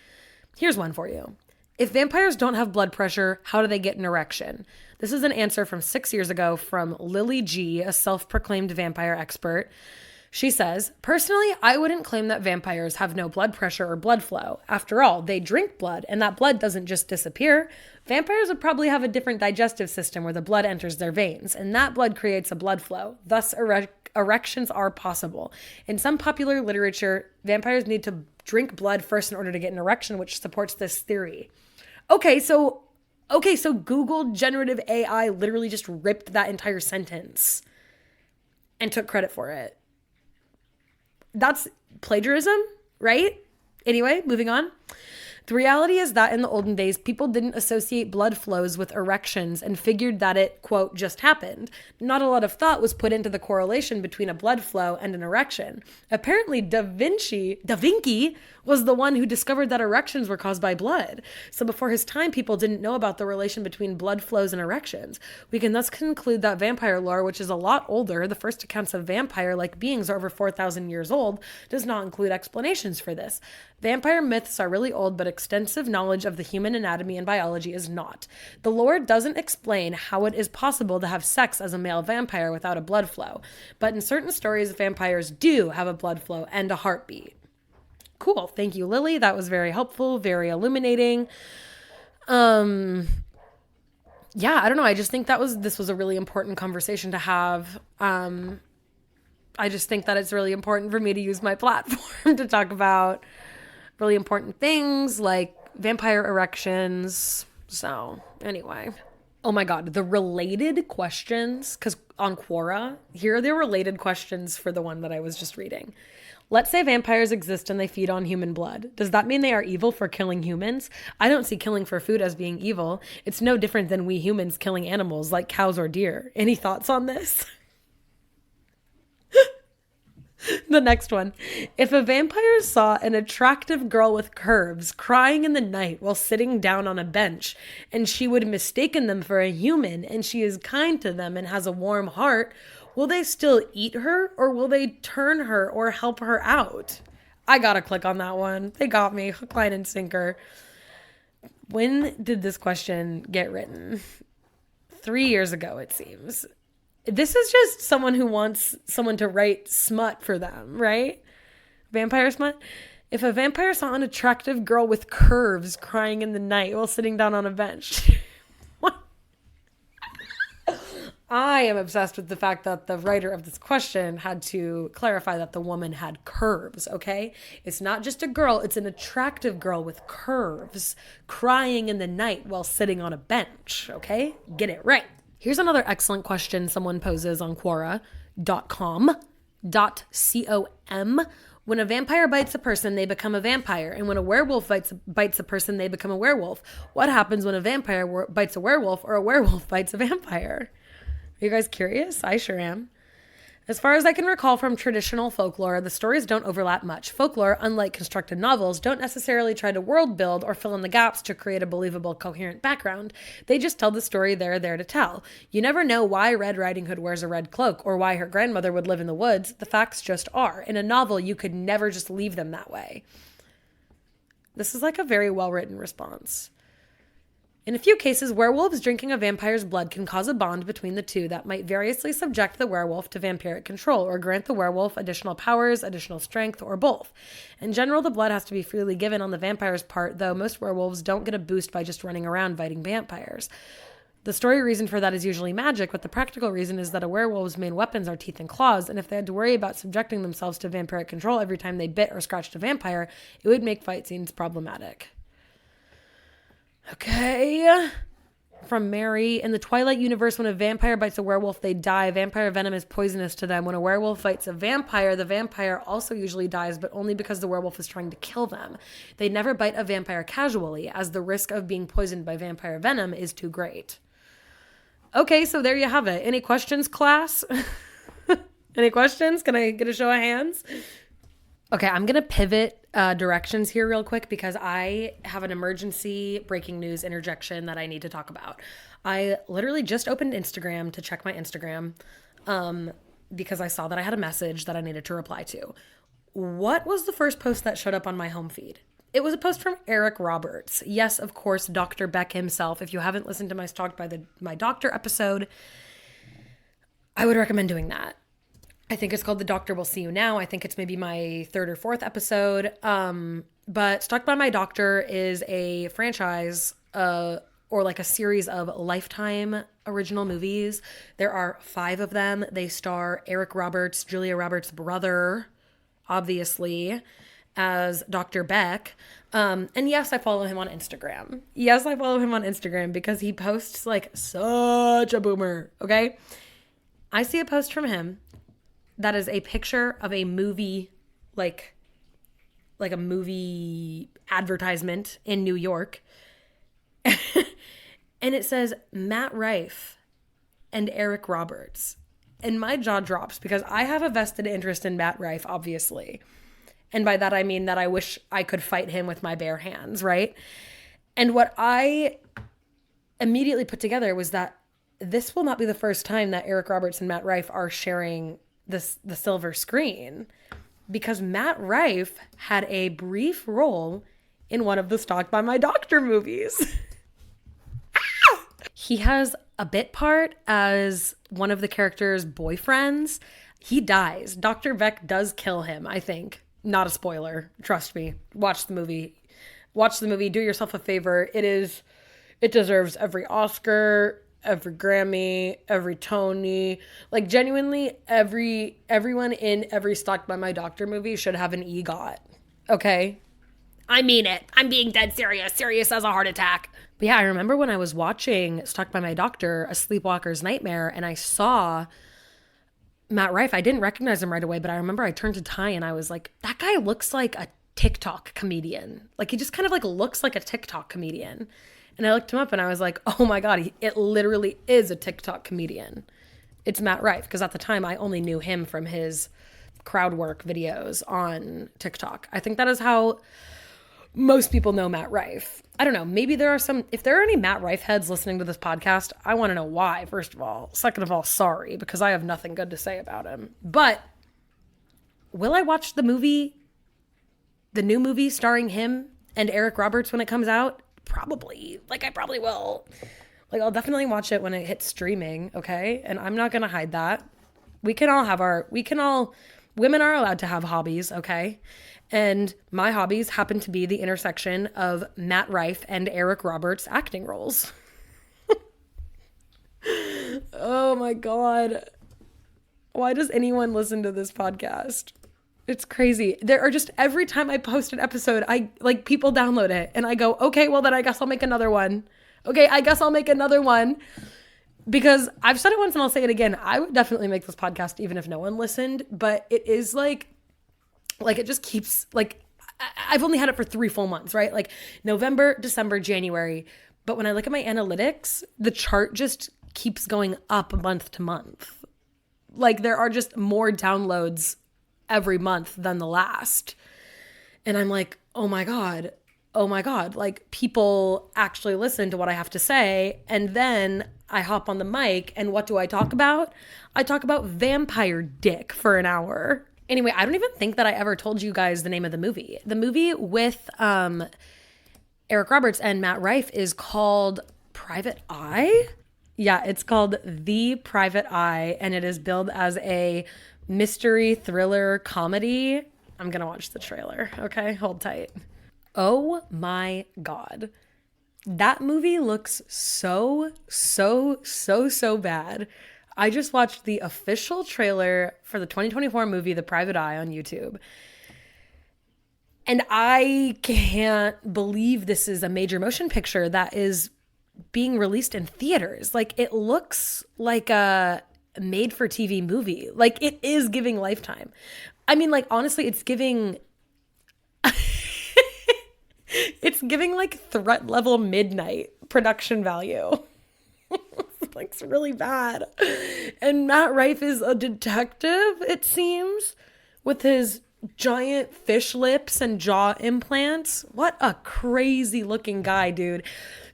S1: Here's one for you. If vampires don't have blood pressure, how do they get an erection? This is an answer from 6 years ago from Lily G, a self-proclaimed vampire expert. She says, personally, I wouldn't claim that vampires have no blood pressure or blood flow. After all, they drink blood, and that blood doesn't just disappear. Vampires would probably have a different digestive system where the blood enters their veins, and that blood creates a blood flow. Thus, erections are possible. In some popular literature, vampires need to drink blood first in order to get an erection, which supports this theory. Okay, so Google generative AI literally just ripped that entire sentence and took credit for it. That's plagiarism, right? Anyway, moving on. The reality is that in the olden days, people didn't associate blood flows with erections and figured that it, quote, just happened. Not a lot of thought was put into the correlation between a blood flow and an erection. Apparently, Da Vinci was the one who discovered that erections were caused by blood. So before his time, people didn't know about the relation between blood flows and erections. We can thus conclude that vampire lore, which is a lot older, the first accounts of vampire-like beings are over 4,000 years old, does not include explanations for this. Vampire myths are really old, but extensive knowledge of the human anatomy and biology is not. The lore doesn't explain how it is possible to have sex as a male vampire without a blood flow, but in certain stories, vampires do have a blood flow and a heartbeat. Cool. Thank you, Lily. That was very helpful, very illuminating. Yeah, I don't know. I just think this was a really important conversation to have. I just think that it's really important for me to use my platform to talk about really important things like vampire erections. So anyway, oh my God, the related questions, because on Quora, here are the related questions for the one that I was just reading. Let's say vampires exist and they feed on human blood. Does that mean they are evil for killing humans? I don't see killing for food as being evil. It's no different than we humans killing animals like cows or deer. Any thoughts on this? The next one. If a vampire saw an attractive girl with curves crying in the night while sitting down on a bench, and she would mistaken them for a human, and she is kind to them and has a warm heart, will they still eat her, or will they turn her or help her out? I gotta click on that one. They got me. Hook, line, and sinker. When did this question get written? 3 years ago, it seems. This is just someone who wants someone to write smut for them, right? Vampire smut. If a vampire saw an attractive girl with curves crying in the night while sitting down on a bench. What? I am obsessed with the fact that the writer of this question had to clarify that the woman had curves, okay? It's not just a girl, it's an attractive girl with curves crying in the night while sitting on a bench, okay? Get it right. Here's another excellent question someone poses on Quora.com. When a vampire bites a person, they become a vampire. And when a werewolf bites a person, they become a werewolf. What happens when a vampire bites a werewolf or a werewolf bites a vampire? Are you guys curious? I sure am. As far as I can recall from traditional folklore, the stories don't overlap much. Folklore, unlike constructed novels, don't necessarily try to world build or fill in the gaps to create a believable, coherent background. They just tell the story they're there to tell. You never know why Red Riding Hood wears a red cloak or why her grandmother would live in the woods. The facts just are. In a novel, you could never just leave them that way. This is like a very well-written response. In a few cases, werewolves drinking a vampire's blood can cause a bond between the two that might variously subject the werewolf to vampiric control or grant the werewolf additional powers, additional strength, or both. In general, the blood has to be freely given on the vampire's part, though most werewolves don't get a boost by just running around fighting vampires. The story reason for that is usually magic, but the practical reason is that a werewolf's main weapons are teeth and claws, and if they had to worry about subjecting themselves to vampiric control every time they bit or scratched a vampire, it would make fight scenes problematic. Okay. from Mary. In the Twilight universe, when a vampire bites a werewolf, they die. Vampire venom is poisonous to them. When a werewolf bites a vampire, the vampire also usually dies, but only because the werewolf is trying to kill them. They never bite a vampire casually, as the risk of being poisoned by vampire venom is too great. Okay, so there you have it. Any questions, class? Any questions? Can I get a show of hands? Okay, I'm going to pivot directions here real quick because I have an emergency breaking news interjection that I need to talk about. I literally just opened Instagram to check my Instagram because I saw that I had a message that I needed to reply to. What was the first post that showed up on my home feed? It was a post from Eric Roberts. Yes, of course, Dr. Beck himself. If you haven't listened to my Stalked by My Doctor episode, I would recommend doing that. I think it's called The Doctor Will See You Now. I think it's maybe my third or fourth episode. But Stalked by My Doctor is a franchise or like a series of Lifetime original movies. There are 5 of them. They star Eric Roberts, Julia Roberts' brother, obviously, as Dr. Beck. And yes, I follow him on Instagram. Yes, I follow him on Instagram because he posts like such a boomer, okay? I see a post from him that is a picture of a movie, like a movie advertisement in New York. And it says Matt Rife and Eric Roberts. And my jaw drops because I have a vested interest in Matt Rife, obviously. And by that, I mean that I wish I could fight him with my bare hands, right? And what I immediately put together was that this will not be the first time that Eric Roberts and Matt Rife are sharing the silver screen, because Matt Rife had a brief role in one of the Stalked by My Doctor movies. He has a bit part as one of the character's boyfriends. He dies. Dr. Beck does kill him, I think. Not a spoiler. Trust me. Watch the movie. Watch the movie. Do yourself a favor. It deserves every Oscar, every Grammy, every Tony. Like, genuinely, everyone in every Stalked by My Doctor movie should have an EGOT. Okay? I mean it. I'm being dead serious. Serious as a heart attack. But yeah, I remember when I was watching Stalked by My Doctor, A Sleepwalker's Nightmare, and I saw Matt Rife. I didn't recognize him right away, but I remember I turned to Ty and I was like, that guy looks like a TikTok comedian. Like, he just kind of like looks like a TikTok comedian. And I looked him up and I was like, oh my God, it literally is a TikTok comedian. It's Matt Rife. Because at the time I only knew him from his crowd work videos on TikTok. I think that is how most people know Matt Rife. I don't know. Maybe there are if there are any Matt Rife heads listening to this podcast, I want to know why, first of all. Second of all, sorry, because I have nothing good to say about him. But will I watch the new movie starring him and Eric Roberts when it comes out? Probably. Like, I probably will. Like, I'll definitely watch it when it hits streaming, okay? And I'm not going to hide that. Women are allowed to have hobbies, okay? And my hobbies happen to be the intersection of Matt Rife and Eric Roberts acting roles. Oh my God. Why does anyone listen to this podcast? It's crazy. There are just, every time I post an episode, people download it and I go, okay, well then I guess I'll make another one. Okay, I guess I'll make another one. Because I've said it once and I'll say it again. I would definitely make this podcast even if no one listened, but it is like it just keeps, like, I've only had it for 3 full months, right? Like November, December, January. But when I look at my analytics, the chart just keeps going up month to month. Like, there are just more downloads every month than the last. And I'm like, oh my God, like, people actually listen to what I have to say. And then I hop on the mic and what do I talk about? I talk about vampire dick for an hour. Anyway, I don't even think that I ever told you guys the name of the movie. The movie with Eric Roberts and Matt Rife is called Private Eye. Yeah, it's called The Private Eye, and it is billed as a mystery thriller comedy. I'm going to watch the trailer, okay? Hold tight. Oh my God. That movie looks so bad. I just watched the official trailer for the 2024 movie, The Private Eye, on YouTube. And I can't believe this is a major motion picture that is being released in theaters. Like, it looks like a made for TV movie. Like, it is giving Lifetime. I mean, like, honestly, it's giving it's giving like threat level midnight production value. Like, it's really bad. And Matt Rife is a detective, it seems, with his giant fish lips and jaw implants. What a crazy looking guy, dude.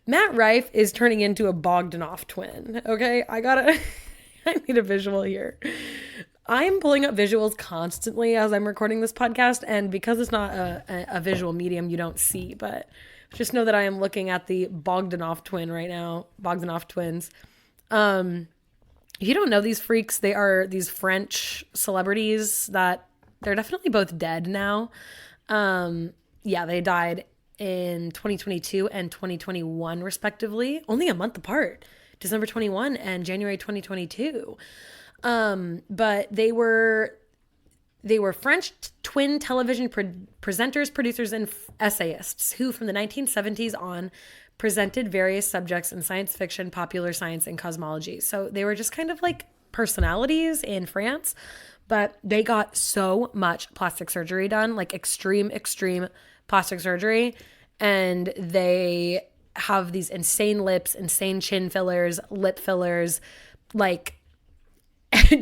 S1: Matt Rife is turning into a Bogdanoff twin. Okay, I need a visual here. I'm pulling up visuals constantly as I'm recording this podcast, and because it's not a visual medium, you don't see, but just know that I am looking at the Bogdanoff twin right now. Bogdanoff twins. If you don't know these freaks, they are these French celebrities that they're definitely both dead now. Yeah, they died in 2022 and 2021 respectively, only a month apart, December 21 and January 2022. But they were French twin television presenters, producers, and essayists who from the 1970s on presented various subjects in science fiction, popular science, and cosmology. So they were just kind of like personalities in France, but they got so much plastic surgery done, like extreme plastic surgery. And they have these insane lips, insane chin fillers, lip fillers, like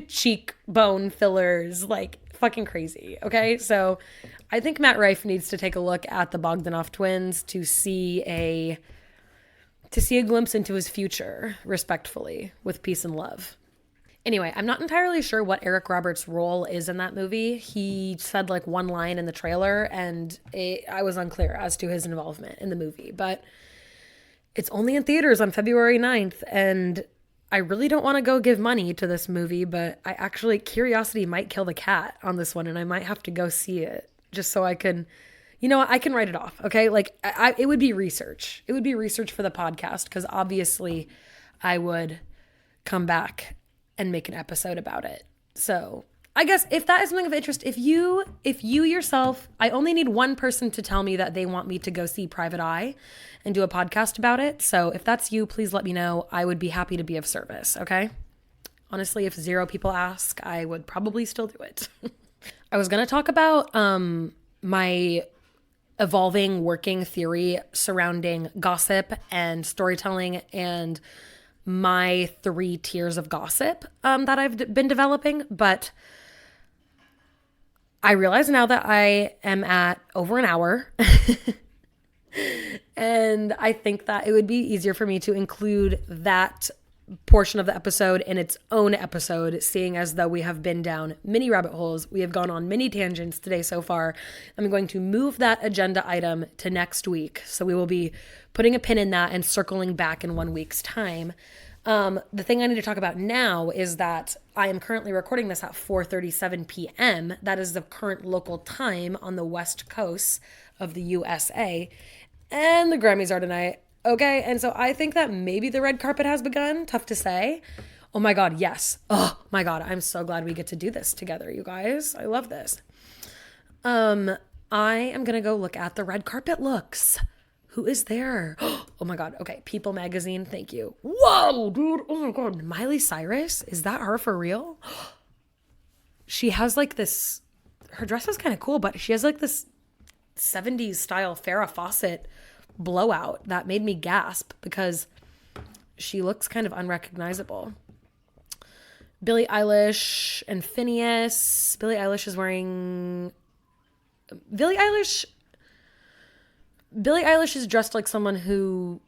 S1: cheekbone fillers, like fucking crazy. Okay. So I think Matt Rife needs to take a look at the Bogdanoff twins to see a glimpse into his future, respectfully, with peace and love. Anyway, I'm not entirely sure what Eric Roberts' role is in that movie. He said like one line in the trailer, and I was unclear as to his involvement in the movie. But it's only in theaters on February 9th, and I really don't want to go give money to this movie, but curiosity might kill the cat on this one, and I might have to go see it just so I can, I can write it off, okay? Like, it would be research. It would be research for the podcast, because obviously I would come back and make an episode about it. So I guess if that is something of interest, if you yourself, I only need one person to tell me that they want me to go see Private Eye and do a podcast about it. So if that's you, please let me know. I would be happy to be of service. Okay. Honestly, if 0 people ask, I would probably still do it. I was going to talk about, my evolving working theory surrounding gossip and storytelling and my 3 tiers of gossip that I've been developing. But I realize now that I am at over an hour and I think that it would be easier for me to include that portion of the episode in its own episode, seeing as though we have been down many rabbit holes. We have gone on many tangents today so far. I'm going to move that agenda item to next week. So we will be putting a pin in that and circling back in 1 week's time. The thing I need to talk about now is that I am currently recording this at 4:37 p.m. That is the current local time on the West Coast of the USA. And the Grammys are tonight. Okay. And so I think that maybe the red carpet has begun. Tough to say. Oh my God. Yes. Oh my God. I'm so glad we get to do this together, you guys. I love this. I am going to go look at the red carpet looks. Who is there? Oh my God. Okay. People magazine. Thank you. Whoa, dude. Oh my God. Miley Cyrus. Is that her for real? She has like this, her dress is kind of cool, but she has like this 70s style Farrah Fawcett blowout that made me gasp because she looks kind of unrecognizable. Billie Eilish and Phineas. Billie Eilish is dressed like someone who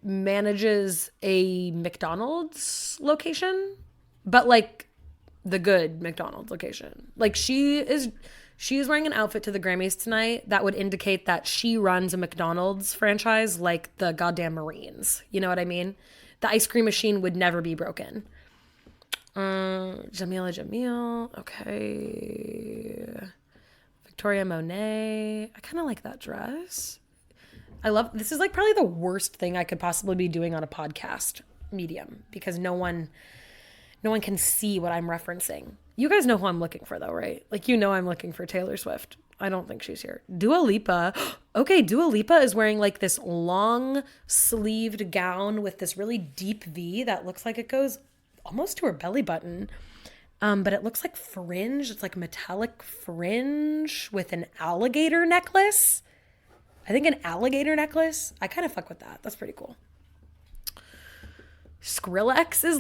S1: manages a McDonald's location, but like the good McDonald's location. Like she is wearing an outfit to the Grammys tonight that would indicate that she runs a McDonald's franchise like the goddamn Marines. You know what I mean? The ice cream machine would never be broken. Jamila Jamil. Okay. Victoria Monet. I kind of like that dress. This is like probably the worst thing I could possibly be doing on a podcast medium because no one can see what I'm referencing. You guys know who I'm looking for though, right? Like, I'm looking for Taylor Swift. I don't think she's here. Dua Lipa. Okay, Dua Lipa is wearing like this long sleeved gown with this really deep V that looks like it goes almost to her belly button. But it looks like fringe. It's like metallic fringe with an alligator necklace. I think an alligator necklace. I kind of fuck with that. That's pretty cool. Skrillex is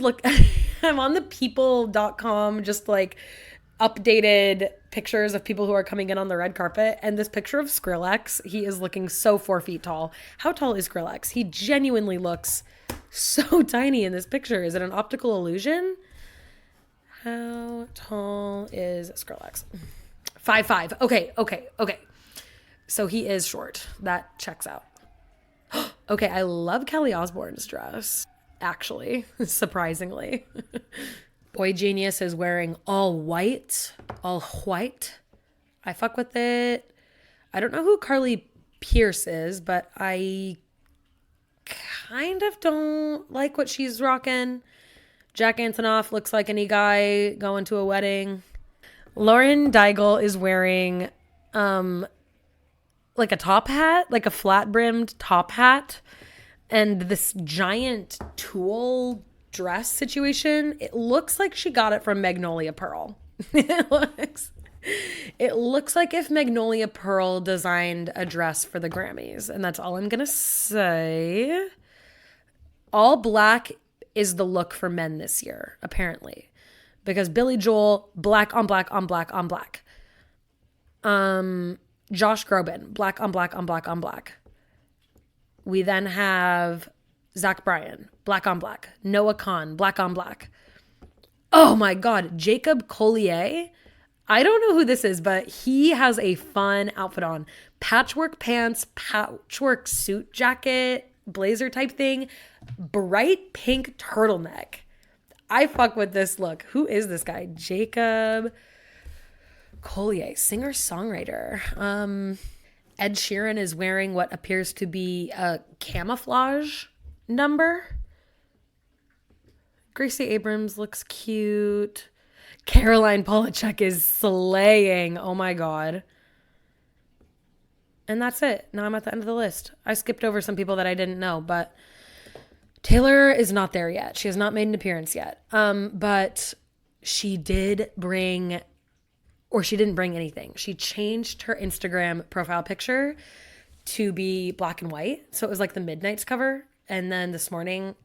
S1: I'm on the people.com just like updated pictures of people who are coming in on the red carpet, and this picture of Skrillex, he is looking so 4 feet tall. How tall is Skrillex? He genuinely looks so tiny in this picture. Is it an optical illusion? How tall is Skrillex? 5'5". Okay. So he is short. That checks out. Okay, I love Kelly Osbourne's dress, actually, surprisingly. Boy Genius is wearing all white. I fuck with it. I don't know who Carly Pierce is, but I kind of don't like what she's rocking. Jack Antonoff looks like any guy going to a wedding. Lauren Daigle is wearing like a top hat, like a flat-brimmed top hat, and this giant tulle dress situation. It looks like she got it from Magnolia Pearl. It looks like if Magnolia Pearl designed a dress for the Grammys, and that's all I'm gonna say. All black is the look for men this year, apparently, because Billy Joel, black on black on black on black. Josh Groban, black on black on black on black. We then have Zach Bryan, black on black. Noah Khan, black on black. Oh my God, Jacob Collier. I don't know who this is, but he has a fun outfit on. Patchwork pants, patchwork suit jacket, blazer type thing, bright pink turtleneck. I fuck with this look. Who is this guy? Jacob Collier, singer-songwriter. Ed Sheeran is wearing what appears to be a camouflage number. Gracie Abrams looks cute. Caroline Polachek is slaying. Oh my God. And that's it. Now I'm at the end of the list. I skipped over some people that I didn't know, but Taylor is not there yet. She has not made an appearance yet. But she did bring, or she didn't bring anything. She changed her Instagram profile picture to be black and white. So it was like the Midnight's cover. And then this morning,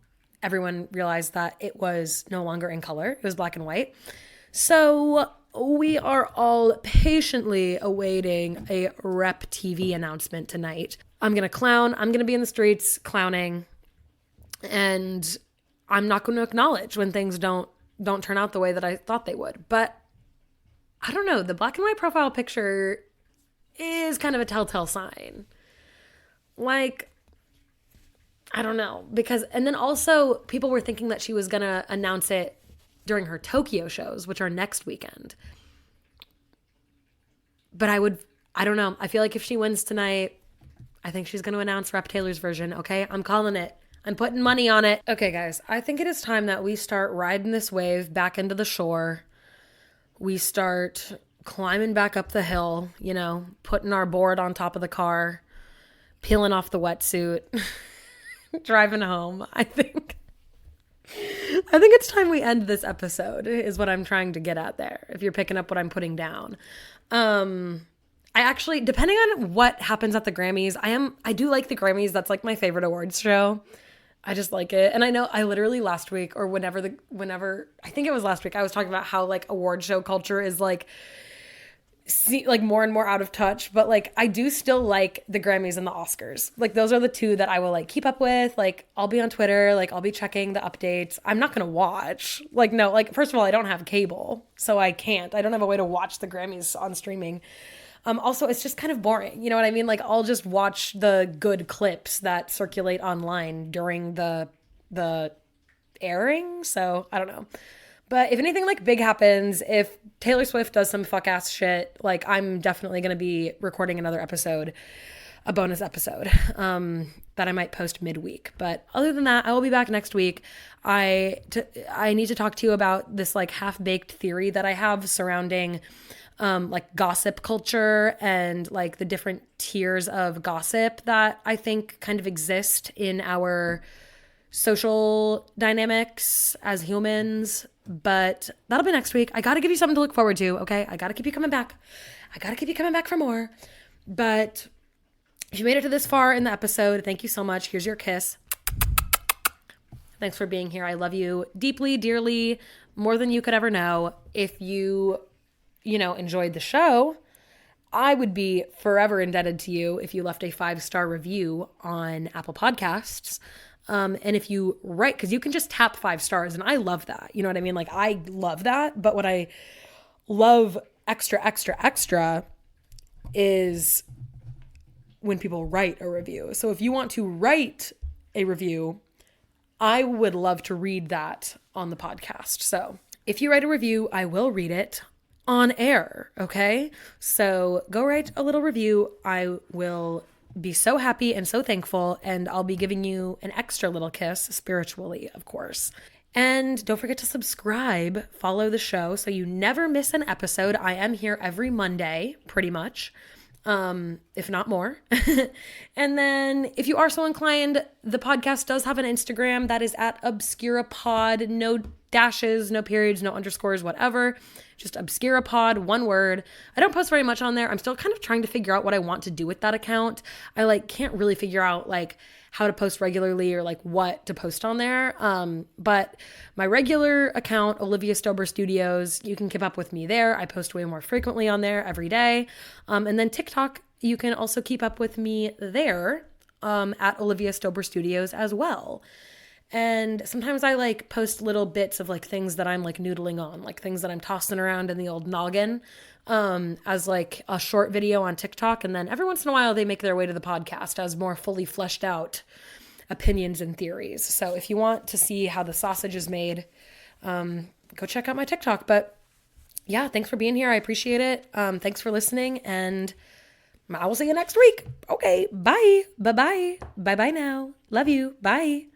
S1: everyone realized that it was no longer in color. It was black and white. So we are all patiently awaiting a Rep TV announcement tonight. I'm going to clown. I'm going to be in the streets clowning. And I'm not going to acknowledge when things don't turn out the way that I thought they would. But I don't know. The black and white profile picture is kind of a telltale sign. Like, I don't know. Because, and then also people were thinking that she was going to announce it during her Tokyo shows, which are next weekend. But I don't know. I feel like if she wins tonight, I think she's going to announce Rep Taylor's version. Okay. I'm calling it. I'm putting money on it. Okay, guys, I think it is time that we start riding this wave back into the shore. We start climbing back up the hill, you know, putting our board on top of the car, peeling off the wetsuit, driving home. I think it's time we end this episode is what I'm trying to get at there. If you're picking up what I'm putting down. I actually, depending on what happens at the Grammys, I do like the Grammys. That's like my favorite awards show. I just like it. And I know I literally last week or whenever, I think it was last week, I was talking about how like award show culture is like more and more out of touch, but like I do still like the Grammys and the Oscars. Like those are the two that I will like keep up with. Like I'll be on Twitter, like I'll be checking the updates. I'm not going to watch. Like no, like first of all, I don't have cable, so I can't. I don't have a way to watch the Grammys on streaming. Also, it's just kind of boring. You know what I mean? Like I'll just watch the good clips that circulate online during the airing. So I don't know. But if anything like big happens, if Taylor Swift does some fuck ass shit, like I'm definitely going to be recording another episode, a bonus episode that I might post midweek. But other than that, I will be back next week. I need to talk to you about this like half-baked theory that I have surrounding like gossip culture and like the different tiers of gossip that I think kind of exist in our social dynamics as humans. But that'll be next week. I got to give you something to look forward to. Okay. I got to keep you coming back. I got to keep you coming back for more. But if you made it to this far in the episode, thank you so much. Here's your kiss. Thanks for being here. I love you deeply, dearly, more than you could ever know. If you enjoyed the show, I would be forever indebted to you if you left a 5-star review on Apple Podcasts. And if you write, because you can just tap 5 stars, and I love that. You know what I mean? Like, I love that. But what I love extra is when people write a review. So if you want to write a review, I would love to read that on the podcast. So if you write a review, I will read it on air. Okay. So go write a little review. I will be so happy and so thankful. And I'll be giving you an extra little kiss spiritually, of course. And don't forget to subscribe, follow the show so you never miss an episode. I am here every Monday, pretty much. If not more. And then if you are so inclined, the podcast does have an Instagram that is at obscurapod, no dashes, no periods, no underscores, whatever. Just obscurapod, one word. I don't post very much on there. I'm still kind of trying to figure out what I want to do with that account. I can't really figure out how to post regularly or what to post on there. But my regular account, Olivia Stober Studios, you can keep up with me there. I post way more frequently on there every day. And then TikTok, you can also keep up with me there at Olivia Stober Studios as well. And sometimes I post little bits of things that I'm noodling on, things that I'm tossing around in the old noggin as a short video on TikTok. And then every once in a while they make their way to the podcast as more fully fleshed out opinions and theories. So if you want to see how the sausage is made, go check out my TikTok. But yeah, thanks for being here. I appreciate it. Thanks for listening, and I will see you next week. Okay, bye. Bye-bye. Bye-bye now. Love you. Bye.